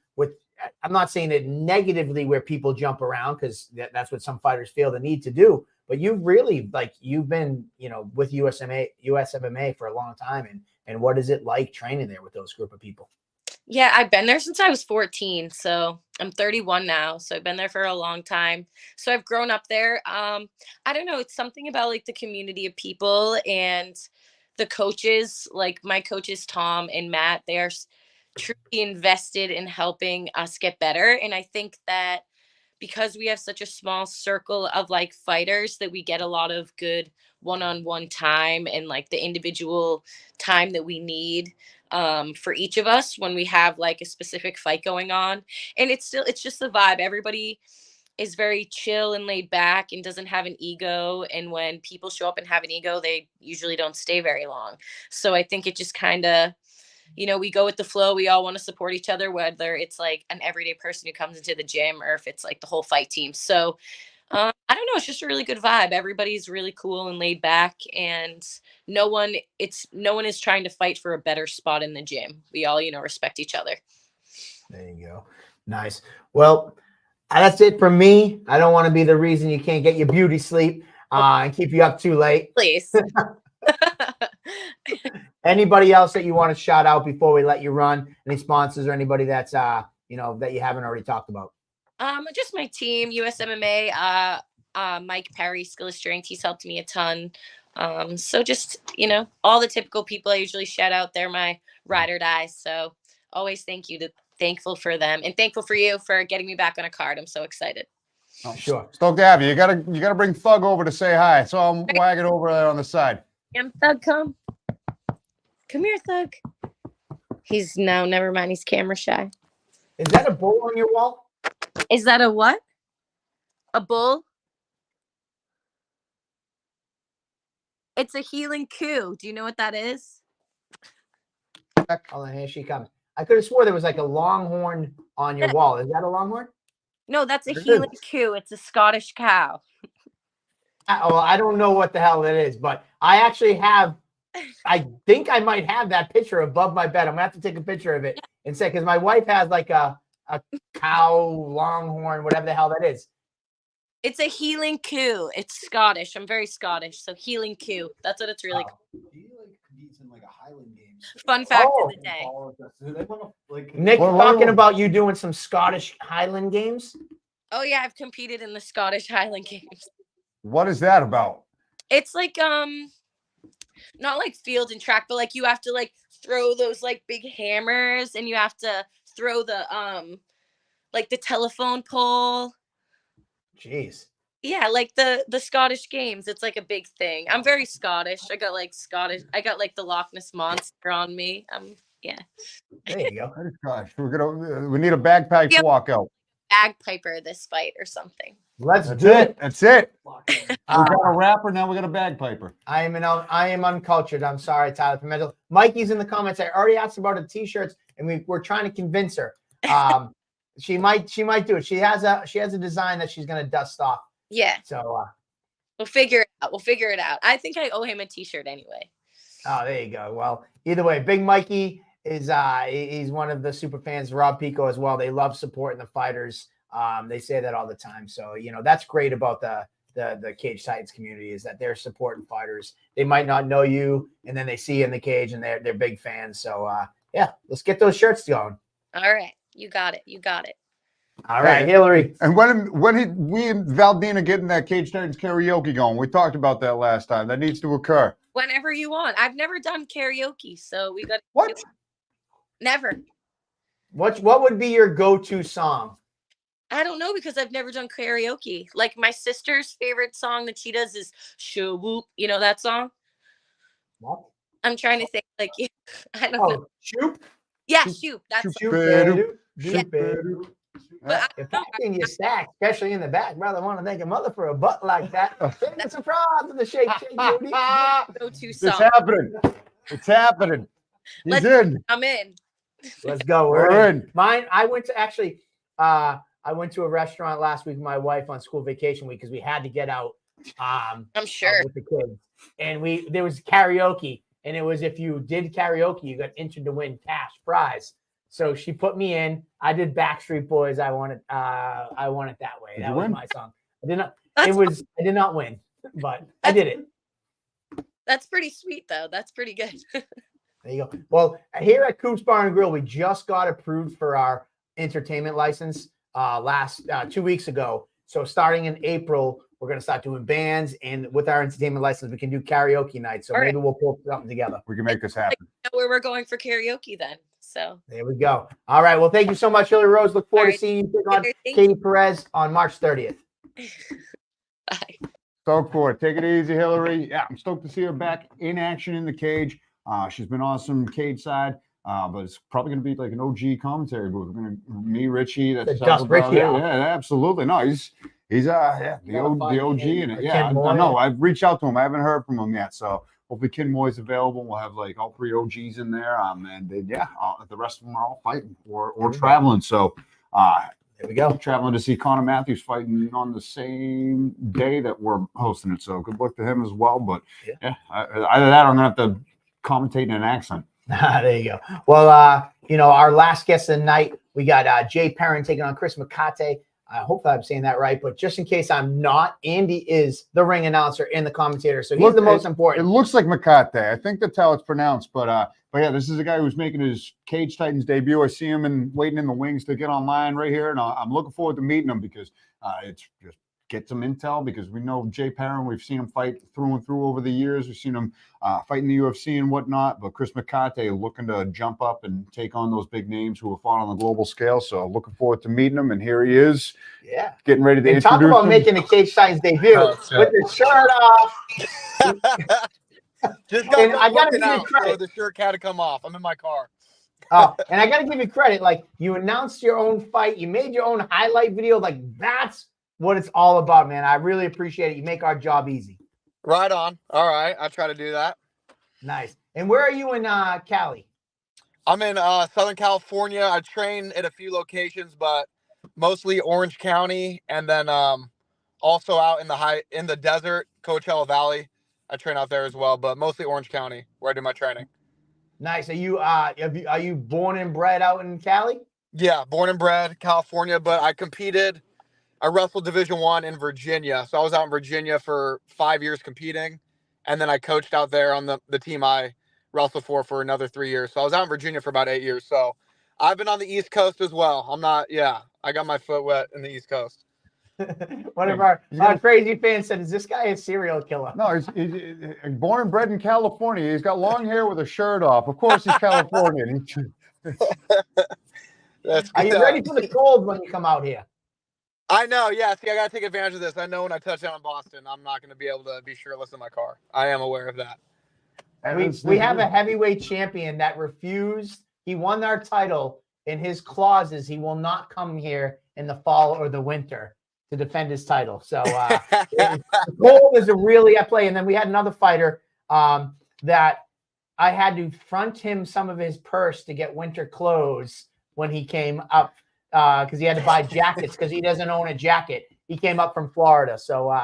I'm not saying it negatively where people jump around because that's what some fighters feel the need to do. But you've really you've been with US MMA for a long time, and what is it like training there with those group of people? Yeah, I've been there since I was 14. So I'm 31 now. So I've been there for a long time. So I've grown up there. I don't know. It's something about like the community of people and the coaches. Like my coaches, Tom and Matt, they are truly invested in helping us get better. And I think that because we have such a small circle of like fighters that we get a lot of good one-on-one time and like the individual time that we need for each of us when we have like a specific fight going on. And it's just the vibe. Everybody is very chill and laid back and doesn't have an ego. And when people show up and have an ego, they usually don't stay very long. So I think it just kind of, we go with the flow. We all want to support each other, whether it's like an everyday person who comes into the gym or if it's like the whole fight team. So I don't know. It's just a really good vibe. Everybody's really cool and laid back, and no one is trying to fight for a better spot in the gym. We all, respect each other. There you go. Nice. Well, that's it for me. I don't want to be the reason you can't get your beauty sleep and keep you up too late. Please. Anybody else that you want to shout out before we let you run? Any sponsors or anybody that's that you haven't already talked about? Just my team, US MMA, Mike Perry, Skill of Strength. He's helped me a ton. So just, all the typical people I usually shout out. They're my ride or die. So always thankful for them and thankful for you for getting me back on a card. I'm so excited. Oh, Sure. Stoked to have you. You gotta bring Thug over to say hi. So I'm wagging over there on the side. Thug, come here, Thug. Never mind. He's camera shy. Is that a bull on your wall? Is that a what? A bull? It's a healing coup. Do you know what that is? Oh, here she comes. I could have swore there was like a longhorn on your wall. Is that a longhorn? No, that's a It healing is. coup. It's a Scottish cow. I don't know what the hell it is, but I actually have. I think I might have that picture above my bed. I'm gonna have to take a picture of it and say because my wife has like a cow longhorn, whatever the hell that is. It's a healing coup. It's Scottish. I'm very Scottish, so healing coup. That's what it's really called. He competes in like a Highland Games. Fun fact Oh. of the day. Nick Well, talking well, about you doing some Scottish Highland Games. Oh yeah, I've competed in the Scottish Highland Games. What is that about? It's like not like field and track, but like you have to like throw those like big hammers and you have to throw the like the telephone pole. Jeez. Yeah, like the Scottish Games. It's like a big thing. I'm very Scottish. I got like the Loch Ness Monster on me. Yeah. There you go. Oh, gosh, we need a bagpipe Yep. walkout. Bagpiper this fight or something. Let's That's do it. That's it. We Uh, got a rapper, now we got a bagpiper. I am uncultured. I'm sorry, Tyler Pimentel. Mikey's in the comments. I already asked about the t-shirts, and we're trying to convince her. She might do it. She has a design that she's gonna dust off. Yeah, So we'll figure it out. We'll figure it out. I think I owe him a T-shirt anyway. oh, there you go. Well, either way, Big Mikey is he's one of the super fans. Rob Pico as well. They love supporting the fighters. They say that all the time. So that's great about the Cage Titans community is that they're supporting fighters. They might not know you, and then they see you in the cage, and they're big fans. So yeah, let's get those shirts going. All right, you got it. You got it. All right, Hillary. And when we and Valdina getting that Cage Titans karaoke going? We talked about that last time. That needs to occur. Whenever you want. I've never done karaoke, so we got What? Never. What would be your go-to song? I don't know because I've never done karaoke. Like my sister's favorite song that she does is "Shoo Whoop." You know that song? What? I'm trying to think. Like I don't know. Oh, shoot. Yeah, shoot. That's Shoot. But If I in your stack, especially in the back, brother, want to thank a mother for a butt like that. It's a surprise in the shake, Judy. go-to It's song. happening. It's happening. He's in. I'm in. Let's go. We're in. Mine. I went to a restaurant last week with my wife on school vacation week because we had to get out. I'm sure. With the kids, and there was karaoke, and it was if you did karaoke, you got entered to win cash prize. So she put me in. I did Backstreet Boys. I want it that way. Did that you was win? my song. I did not. That's I did not win, but I did it. That's pretty sweet, though. That's pretty good. There you go. Well, here at Coops Bar and Grill, we just got approved for our entertainment license last 2 weeks ago. So starting in April, we're going to start doing bands, and with our entertainment license, we can do karaoke nights. So All right. maybe we'll pull something together. We can make this happen. Know where we're going for karaoke then. So There we go. All right. Well, thank you so much, Hillary Rose. Look forward All to right. seeing you take on Thank Katie Perez on March 30th. bye. Stoked for it. Take it easy, Hillary. Yeah, I'm stoked to see her back in action in the cage. She's been awesome cage side, but it's probably going to be like an OG commentary booth. We're going to me, Richie. That's The Dust Richie yeah, out. yeah, absolutely. No, he's the OG in it. Or Yeah, Ken Moy. I know. I've reached out to him. I haven't heard from him yet, so hopefully Ken Moy's available. We'll have like all 3 OGs in there, and then, the rest of them are all fighting or traveling. So. There we go. Traveling to see Connor Matthews fighting on the same day that we're hosting it. So good luck to him as well. But either that or I'm going to have to commentate in an accent. There you go. Well, our last guest of the night, we got Jay Perrin taking on Chris McCate. I hope I'm saying that right, but just in case I'm not, Andy is the ring announcer and the commentator, so he's the most It important. looks like Makate. I think that's how it's pronounced. But yeah, this is a guy who's making his Cage Titans debut. I see him waiting in the wings to get online right here, and I'm looking forward to meeting him because it's just get some intel because we know Jay Perrin. We've seen him fight through and through over the years. We've seen him fight in the UFC and whatnot. But Chris McCate looking to jump up and take on those big names who have fought on the global scale. So looking forwed to meeting him. And here he is. Yeah. Getting ready to And introduce talk about him. making the Cage Titans debut with the shirt off. Just got And done I gotta working give you out, credit. so the shirt had to come off. I'm in my car. And I got to give you credit. Like, you announced your own fight. You made your own highlight video. Like, that's what it's all about, man. I really appreciate it. You make our job easy. Right on. All right, I try to do that. Nice. And where are you in Cali? I'm in Southern California. I train at a few locations, but mostly Orange County, and then also out in the desert, Coachella Valley. I train out there as well, but mostly Orange County where I do my training. Nice. Are you born and bred out in Cali? Yeah, born and bred California, but I wrestled Division I in Virginia. So I was out in Virginia for 5 years competing, and then I coached out there on the team I wrestled for another 3 years. So I was out in Virginia for about 8 years. So I've been on the East Coast as well. I got my foot wet in the East Coast. One of our crazy fans said, "Is this guy a serial killer?" No, he's born and bred in California. He's got long hair with a shirt off. Of course, he's Californian. Are you ready for the cold when you come out here? I know. Yeah. See, I got to take advantage of this. I know when I touch down in Boston, I'm not going to be able to be shirtless in my car. I am aware of that. We have a heavyweight champion that refused. He won our title. In his clauses, he will not come here in the fall or the winter to defend his title. So the cold is really at play. And then we had another fighter that I had to front him some of his purse to get winter clothes when he came up because he had to buy jackets because he doesn't own a jacket. He came up from Florida. So,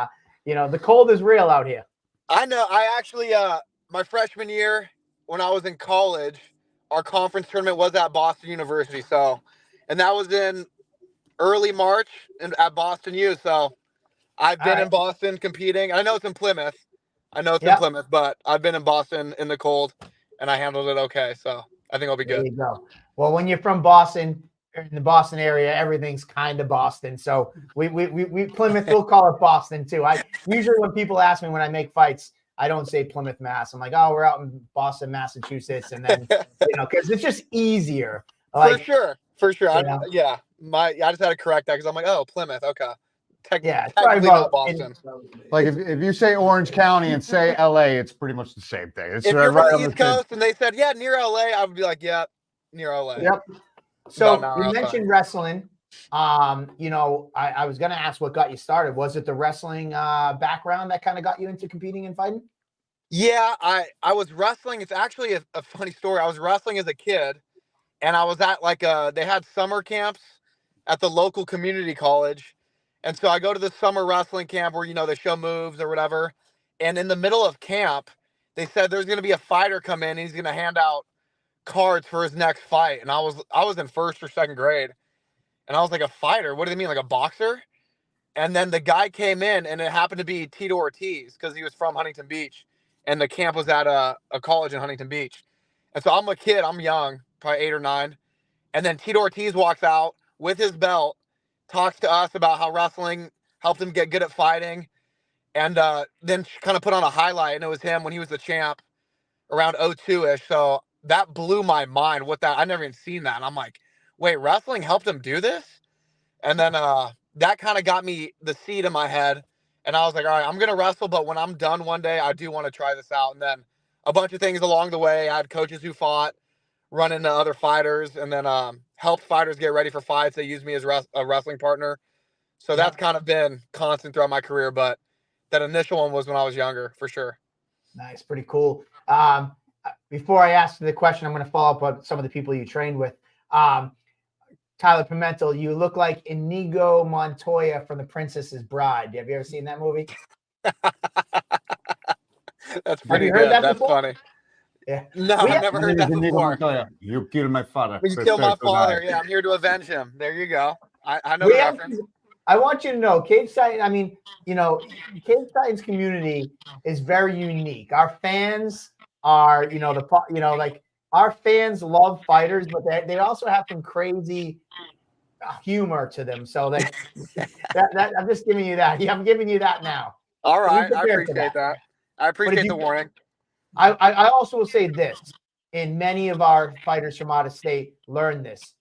the cold is real out here. I know. I actually, my freshman year when I was in college, our conference tournament was at Boston University. So, and that was in early March at Boston U. So I've been in Boston competing. I know it's in Plymouth. In Plymouth, but I've been in Boston in the cold and I handled it okay. So I think I'll be good. There you go. Well, when you're from Boston, in the Boston area, everything's kind of Boston. So we Plymouth, we'll call it Boston too. I usually when people ask me when I make fights, I don't say Plymouth, Mass. I'm like, oh, we're out in Boston, Massachusetts, and then because it's just easier. Like, for sure. I just had to correct that because I'm like, oh, Plymouth, okay. Technically not Boston. Like if you say Orange County and say LA, it's pretty much the same thing. It's if you're right from on the East Coast and they said, yeah, near LA, I would be like, yeah, near LA. Yep. So you mentioned wrestling. I was going to ask what got you started. Was it the wrestling background that kind of got you into competing and fighting? Yeah, I was wrestling. It's actually a funny story. I was wrestling as a kid, and I was at they had summer camps at the local community college. And so I go to the summer wrestling camp where, they show moves or whatever. And in the middle of camp, they said there's going to be a fighter come in. And he's going to hand out cards for his next fight. And I was in first or second grade. And I was like, a fighter? What do they mean? Like a boxer? And then the guy came in and it happened to be Tito Ortiz because he was from Huntington Beach. And the camp was at a college in Huntington Beach. And so I'm a kid. I'm young, probably 8 or 9. And then Tito Ortiz walks out with his belt, talks to us about how wrestling helped him get good at fighting, and then kind of put on a highlight, and it was him when he was the champ around 02-ish. So that blew my mind. I never even seen that. And I'm like, wait, wrestling helped him do this? And then that kind of got me the seed in my head. And I was like, all right, I'm going to wrestle, but when I'm done one day, I do want to try this out. And then a bunch of things along the way. I had coaches who fought, run into other fighters, and then helped fighters get ready for fights. They used me as a wrestling partner. So that's kind of been constant throughout my career. But that initial one was when I was younger, for sure. Nice. Pretty cool. Before I ask you the question, I'm going to follow up on some of the people you trained with. Tyler Pimentel, you look like Inigo Montoya from The Princess's Bride. Have you ever seen that movie? That's pretty good. That's funny. Yeah. No, I've never heard that before. You killed my father. You killed my father. Yeah, I'm here to avenge him. There you go. I know the reference. I want you to know, Cage Titan, Cage Titan's community is very unique. Our fans are, our fans love fighters, but they also have some crazy humor to them. So that I'm just giving you that. Yeah, I'm giving you that now. All right. I appreciate that. I appreciate the warning. I also will say this, and many of our fighters from out of state learn this.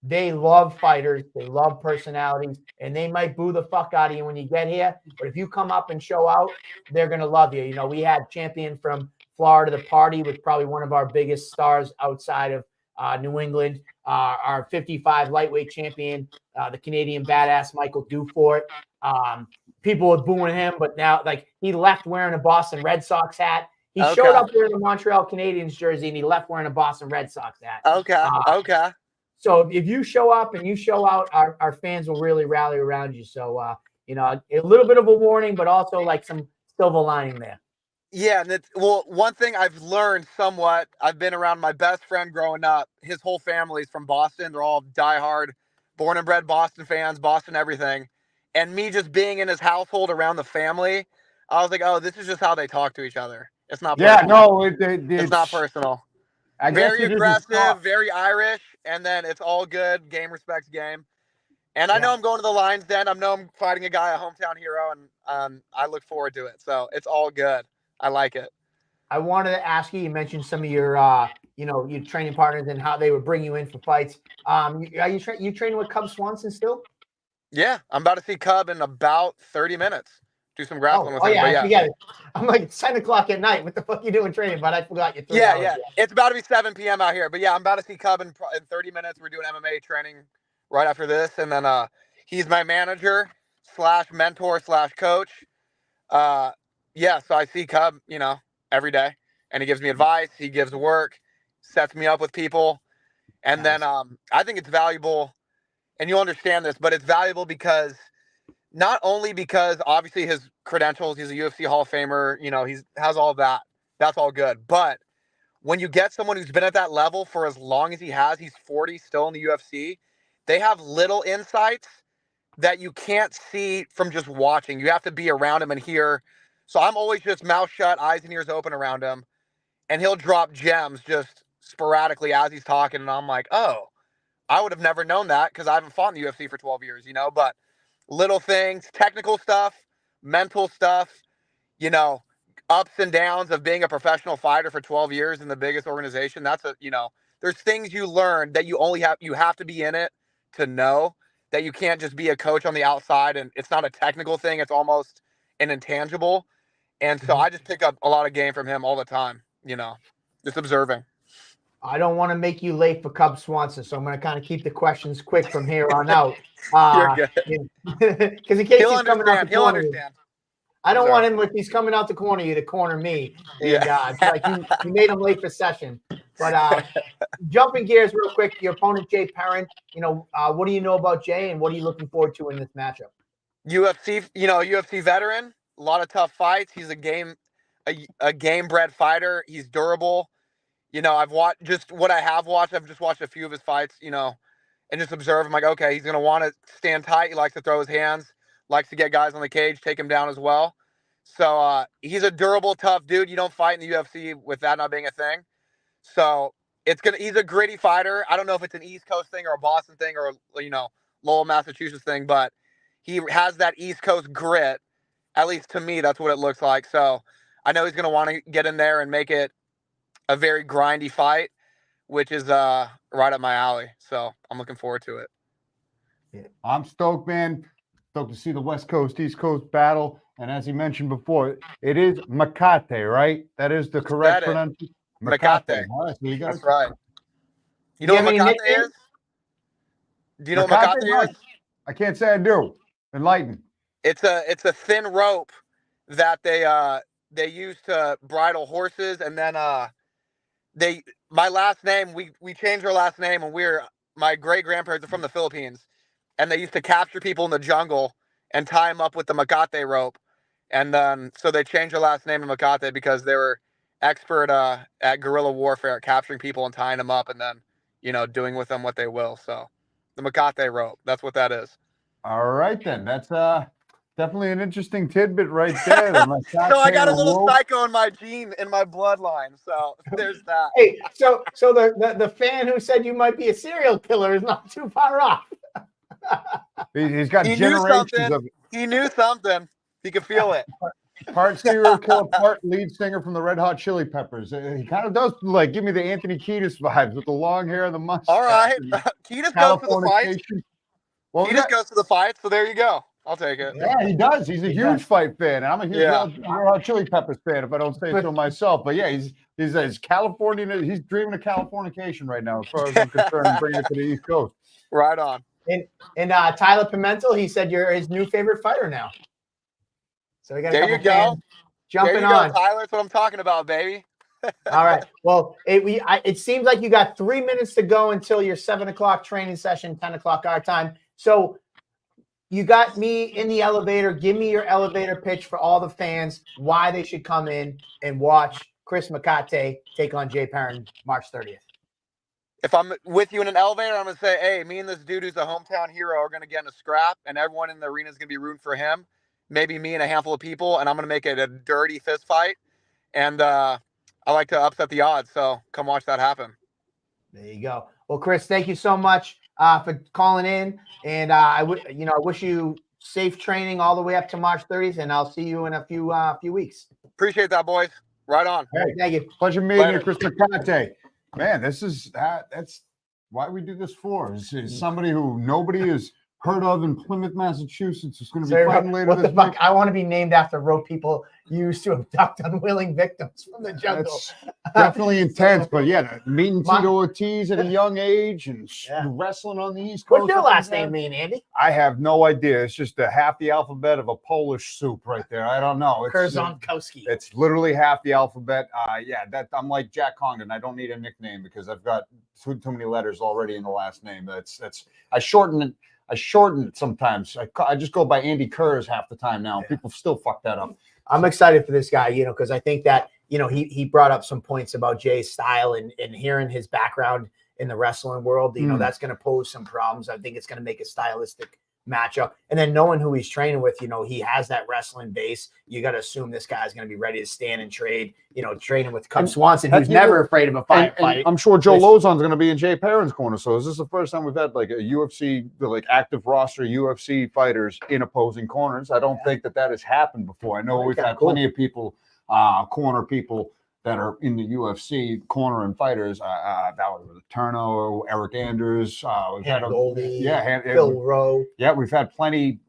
They love fighters. They love personalities, and they might boo the fuck out of you when you get here. But if you come up and show out, they're going to love you. We had champion from Florida, the party was probably one of our biggest stars outside of New England. Our 55 lightweight champion, the Canadian badass Michael Dufort. People were booing him, but now he left wearing a Boston Red Sox hat. He showed up wearing a Montreal Canadiens jersey, and he left wearing a Boston Red Sox hat. Okay. So if you show up and you show out, our fans will really rally around you. So, a little bit of a warning, but also some silver lining there. Yeah. And one thing I've learned somewhat, I've been around my best friend growing up. His whole family's from Boston. They're all diehard, born and bred Boston fans, Boston everything. And me just being in his household around the family, I was like, oh, this is just how they talk to each other. It's not personal. Yeah, no, it's not personal. Very aggressive, very Irish, and then it's all good. Game respects game. And I know I'm going to the Lions Den. I know I'm fighting a guy, a hometown hero, and I look forward to it. So it's all good. I like it. I wanted to ask you, you mentioned some of your, your training partners and how they would bring you in for fights. Are you training with Cub Swanson still? Yeah, I'm about to see Cub in about 30 minutes. Do some grappling with him. I forget it. I'm like, it's 10 o'clock at night. What the fuck you doing training? But I forgot you. Yeah. It's about to be 7 p.m. out here. But yeah, I'm about to see Cub in 30 minutes. We're doing MMA training right after this. And then he's my manager / mentor / coach. So I see Cub, every day. And he gives me advice. He gives work, sets me up with people. And then I think it's valuable. and you'll understand this, but it's valuable because not only because obviously his credentials, he's a UFC Hall of Famer, you know, he's has all that. That's all good. But when you get someone who's been at that level for as long as he has, he's 40 still in the UFC, they have little insights that you can't see from just watching. You have to be around him and hear. So I'm always just mouth shut, eyes and ears open around him, and he'll drop gems just sporadically as he's talking, and I'm like, oh, I would have never known that because I haven't fought in the UFC for 12 years, you know, but little things, technical stuff, mental stuff, you know, ups and downs of being a professional fighter for 12 years in the biggest organization. That's a, you know, there's things you learn that you have to be in it to know, that you can't just be a coach on the outside, and it's not a technical thing. It's almost an intangible. And so I just pick up a lot of game from him all the time, you know, just observing. I don't want to make you late for Cub Swanson, so I'm going to kind of keep the questions quick from here on out. You're good. Because in case He'll he's coming out understand. the He'll corner, understand. I don't Sorry. want him, if he's coming out the corner, you to corner me. And, Yeah. it's like you made him late for session. But jumping gears real quick, your opponent, Jay Perrin, you know, what do you know about Jay, and what are you looking forward to in this matchup? UFC, you know, UFC veteran, a lot of tough fights. He's a game bred fighter. He's durable. You know, I've watched just what I have watched. I've just watched a few of his fights, you know, and just observe. I'm like, okay, he's going to want to stand tight. He likes to throw his hands, likes to get guys on the cage, take him down as well. So he's a durable, tough dude. You don't fight in the UFC with that not being a thing. So he's a gritty fighter. I don't know if it's an East Coast thing or a Boston thing or, you know, Lowell, Massachusetts thing, but he has that East Coast grit. At least to me, that's what it looks like. So I know he's going to want to get in there and make it a very grindy fight, which is right up my alley. So I'm looking forward to it. Yeah. I'm stoked, man. Stoked to see the West Coast, East Coast battle. And as he mentioned before, it is Makate, right? That is the correct pronunciation. Makate. All right, so you That's right. You know what Makate is? Do you know what Makate is? I can't say I do. Enlighten. It's a thin rope that they use to bridle horses, and then my last name, we changed our last name, and my great grandparents are from the Philippines, and they used to capture people in the jungle and tie them up with the Makate rope, and then so they changed their last name to Makate because they were expert at guerrilla warfare, at capturing people and tying them up, and then, you know, doing with them what they will. So the Makate rope, that's what that is. All right then, that's definitely an interesting tidbit right there. So I got a little psycho in my in my bloodline. So there's that. Hey, so the fan who said you might be a serial killer is not too far off. He's got generations of it. He knew something. He could feel it. Part serial killer, part lead singer from the Red Hot Chili Peppers. He kind of does like give me the Anthony Kiedis vibes with the long hair and the mustache. All right, Kiedis goes to the fights. Well, Kiedis goes to the fights, so there you go. I'll take it. Yeah, he does. He's a huge fight fan. And I'm a huge Red Hot Chili Peppers fan, if I don't say so myself. But yeah, he's Californian. He's dreaming of Californication right now, as far as I'm concerned, and bringing it to the East Coast. Right on. And Tyler Pimentel, he said you're his new favorite fighter now. So we got there you go. Jumping on. Tyler, that's what I'm talking about, baby. All right. Well, it seems like you got 3 minutes to go until your 7 o'clock training session, 10 o'clock our time. So you got me in the elevator. Give me your elevator pitch for all the fans, why they should come in and watch Chris Makate take on Jay Perrin March 30th. If I'm with you in an elevator, I'm going to say, hey, me and this dude who's a hometown hero are going to get in a scrap, and everyone in the arena is going to be rooting for him. Maybe me and a handful of people, and I'm going to make it a dirty fist fight. And I like to upset the odds, so come watch that happen. There you go. Well, Chris, thank you so much for calling in, and I wish you safe training all the way up to March 30th, and I'll see you in a few weeks. Appreciate that, boys. Right on. Hey, thank you. Pleasure meeting you, Chris Makate. Man, this is that's why we do this for. Is somebody who nobody is heard of in Plymouth, Massachusetts. It's going to be So, fighting later what the this fuck? week. I want to be named after rope people used to abduct unwilling victims from the jungle. That's definitely intense, but yeah, meeting My- Tito Ortiz at a young age and Yeah. wrestling on the East Coast. What's your up and last down. name mean, Andy? I have no idea. It's just a half the alphabet of a Polish soup right there. I don't know. Kurzonkowski. It's literally half the alphabet. That I'm like Jack Condon. I don't need a nickname because I've got too many letters already in the last name. I shorten it. I shorten it sometimes. I just go by Andy Kurz half the time now. People still fuck that up. I'm excited for this guy, because I think that, he brought up some points about Jay's style and hearing his background in the wrestling world, that's going to pose some problems. I think it's going to make a stylistic matchup. And then knowing who he's training with, he has that wrestling base. You got to assume this guy's going to be ready to stand and trade, training with Cub Swanson, who's never afraid of a fight. And I'm sure Joe Lozon's going to be in Jay Perrin's corner. So is this the first time we've had like a UFC, like active roster UFC fighters in opposing corners? I don't think that has happened before. I know we've had plenty of people, corner people that are in the UFC cornering fighters. That was Turno, Eric Andrews. We've had Goldie, Phil Rowe. Yeah, we've had plenty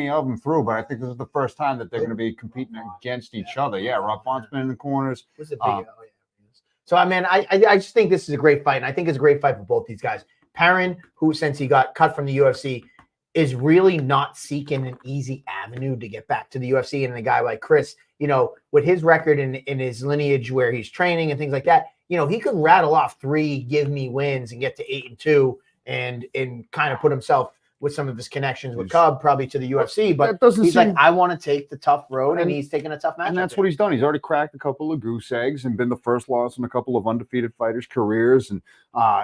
of them through, but I think this is the first time that they're going to be competing against each other. Yeah, Rob Font's been in the corners. So, I just think this is a great fight, and I think it's a great fight for both these guys. Perrin, who, since he got cut from the UFC, is really not seeking an easy avenue to get back to the UFC. And a guy like Chris, with his record in his lineage where he's training and things like that, he could rattle off 3 give me wins and get to 8-2 and kind of put himself with some of his connections with Cub probably to the UFC. But he's like, I want to take the tough road, and he's taking a tough match. And that's what he's done. He's already cracked a couple of goose eggs and been the first loss in a couple of undefeated fighters' careers, and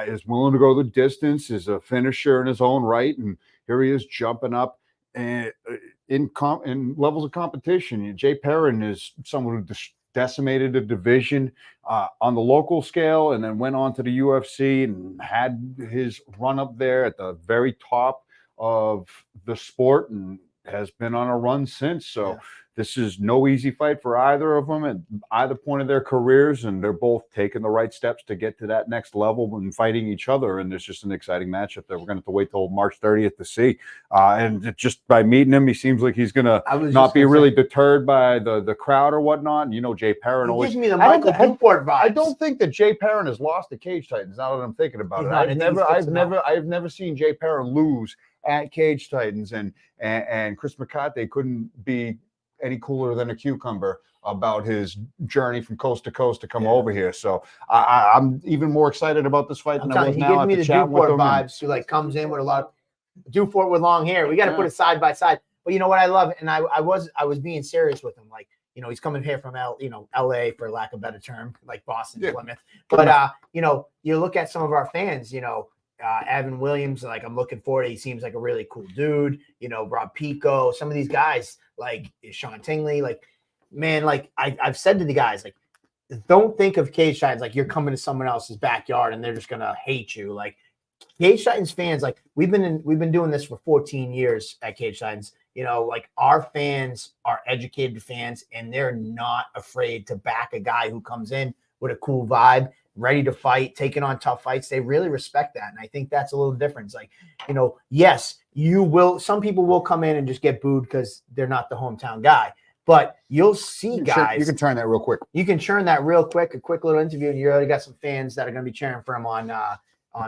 is willing to go the distance, is a finisher in his own right, and here he is jumping up and in levels of competition. Jay Perrin is someone who decimated a division on the local scale and then went on to the UFC and had his run up there at the very top of the sport and has been on a run since. So this is no easy fight for either of them at either point of their careers, and they're both taking the right steps to get to that next level and fighting each other. And there's just an exciting matchup that we're going to have to wait till March 30th to see. And just by meeting him, he seems like he's going to not be really deterred by the crowd or whatnot. Jay Perrin always gives me the Michael Newport vibes. I don't think that Jay Perrin has lost to Cage Titans. Now that I'm thinking about it, I've never seen Jay Perrin lose at Cage Titans, and Chris McCarthy couldn't be any cooler than a cucumber about his journey from coast to coast to come over here. So I'm even more excited about this fight than I was now. He gives me the Dufort vibes. Who comes in with a lot of Dufort with long hair. We got to put it side by side. But you know what I love, and I was being serious with him. Like, he's coming here from LA for lack of a better term, like Boston, Plymouth. But you look at some of our fans. Evan Williams, like, I'm looking forward to. He seems like a really cool dude. Rob Pico, some of these guys, like Sean Tingley, like, man, like I've said to the guys, like, don't think of Cage Titans like you're coming to someone else's backyard and they're just gonna hate you. Like, Cage Titans fans, like, we've been doing this for 14 years at Cage Titans. Like, our fans are educated fans, and they're not afraid to back a guy who comes in with a cool vibe, ready to fight, taking on tough fights. They really respect that. And I think that's a little difference. Like, yes, some people will come in and just get booed because they're not the hometown guy. But you'll see guys. You can turn that real quick. You can churn that real quick, a quick little interview, and you already got some fans that are going to be cheering for him on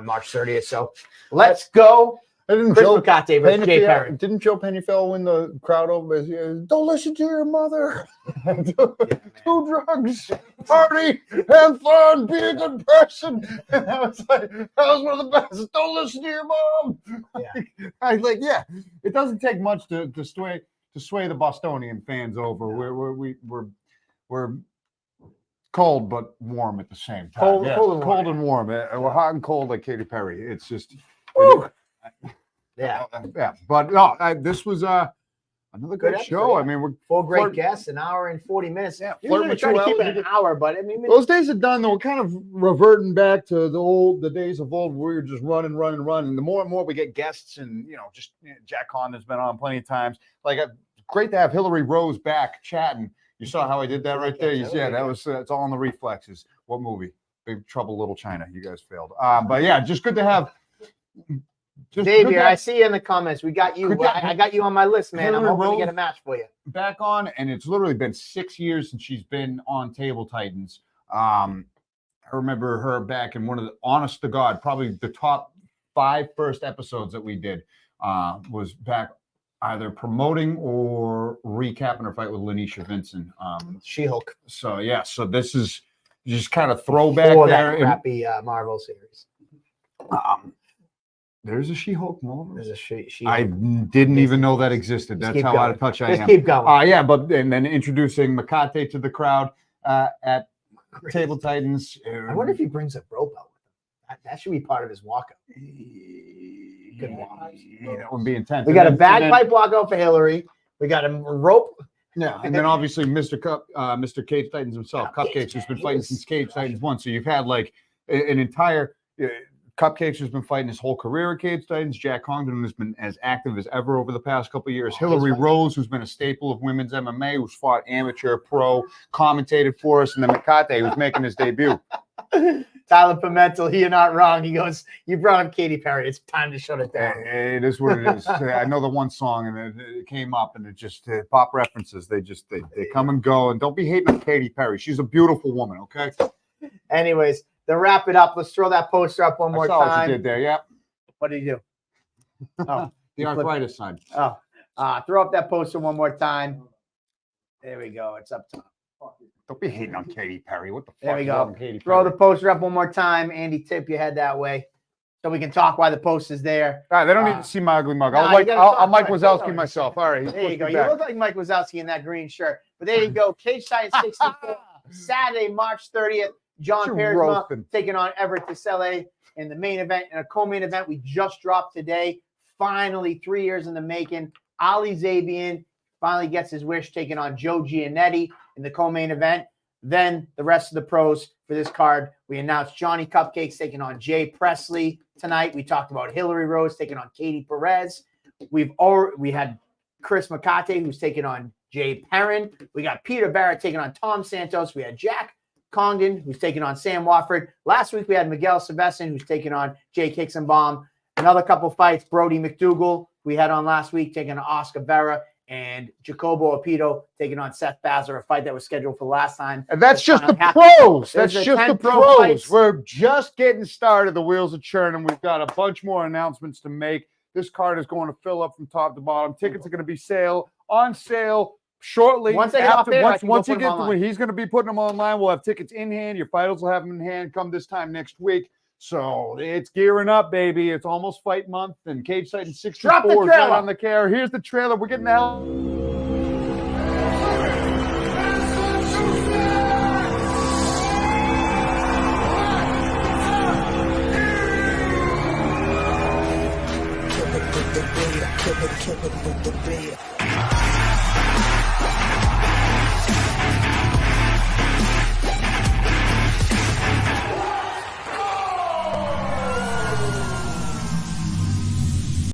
March 30th. So let's go. Didn't Chris Joe McCarthy versus Jay Perrin. Didn't Joe Pennyfield win the crowd over? Don't listen to your mother. Do drugs, party, have fun, be a good person. And I was like, that was one of the best. Don't listen to your mom. Yeah. I was like, yeah, it doesn't take much to sway the Bostonian fans over. We're cold but warm at the same time. Cold and warm. We're hot and cold like Katy Perry. It's just. Yeah. But no, this was another good show. I mean, we're 4 great guests, an hour and 40 minutes. Yeah, we're going to try to keep it an hour, but I mean, those days are done. Though, we're kind of reverting back to the days of old where we were just running. And the more and more we get guests, and Jack Condon's been on plenty of times. Like, great to have Hillary Rose back chatting. You saw how I did that right there. That's all on the reflexes. What movie? Big Trouble, Little China. You guys failed. But yeah, just good to have Just Xavier, put I that see you in the comments. We got you. Could that- I got you on my list, man. I'm Hillary hoping to get Rose- a match for you. back on, and it's literally been 6 years since she's been on Table Titans. I remember her back in one of the, honest to God, probably the top 5 first episodes that we did was back either promoting or recapping her fight with Lanisha Vincent. She-Hulk. So yeah, so this is just kind of throwback Or there. that crappy Marvel series. There's a She-Hulk Marvel. There's a she. I didn't even know that existed. Just That's keep how going. out of touch I Just am. keep going. Yeah, but and then introducing Makate to the crowd at Table Titans. I wonder if he brings a rope out with him. That should be part of his walkout. Good walk. Yeah, that would be intense. We And got a then- bagpipe walkout for Hillary. We got a rope. Yeah, and then obviously Mr. Cage Titans himself, Cupcakes, who's been fighting since Cage Titans 1. So you've had like an entire Cupcakes who's been fighting his whole career at Cage Titans. Jack Congdon has been as active as ever over the past couple of years. Hillary Rose, who's been a staple of women's MMA, who's fought amateur, pro, commentated for us, and then Makate, who's making his debut. Tyler Pimentel, you're not wrong. He goes, you brought up Katy Perry. It's time to shut it down. It is what it is. I know the one song, and it came up, and it just pop references. They come and go, and don't be hating on Katy Perry. She's a beautiful woman. Okay. Anyways, to wrap it up, let's throw that poster up one more I saw what time. you did there. Yeah. What did you do? Oh, The arthritis side. Throw up that poster one more time. There we go. It's up top. Don't be hating on Katy Perry. What the fuck? There we is go. wrong with Katy Throw Perry? the poster up one more time. Andy, tip your head that way so we can talk why the poster's there. All right, they don't need to see my ugly mug. Nah, I'll you gotta I'll talk Mike about it. Wazowski myself. All right. There you go. You look like Mike Wazowski in that green shirt. But there you go. Cage Titans 64, Saturday, March 30th. John You're Pearsma roasting. taking on Everett Tisele in the main event. And a co-main event we just dropped today. Finally, 3 years in the making. Ali Zabian finally gets his wish, taking on Joe Giannetti in the co-main event. Then the rest of the pros for this card, we announced Johnny Cupcakes taking on Jay Presley tonight. We talked about Hillary Rose taking on Katie Perez. We had Chris Makate, who's taking on Jay Perrin. We got Peter Barrett taking on Tom Santos. We had Jack Congdon, who's taking on Sam Wofford. Last week we had Miguel Silvestre, who's taking on Jay Kixenbaum. Another couple fights, Brody McDougal, we had on last week, taking on Oscar Vera. And Jacobo Apito taking on Seth Bazzer, a fight that was scheduled for last time. And that's just the finally happened. pros. That's There's just 10 the pro pros. fights. We're just getting started. The wheels are churning. We've got a bunch more announcements to make. This card is going to fill up from top to bottom. Tickets are going to be on sale shortly. Once they get off there, I can go once put he them gets, online. when he's going to be putting them online, we'll have tickets in hand. Your fighters will have them in hand come this time next week. So it's gearing up, baby. It's almost fight month, and Cage Titans 64 Drop the is right trailer. on the care. Here's the trailer. We're getting the hell. Killer with the beat.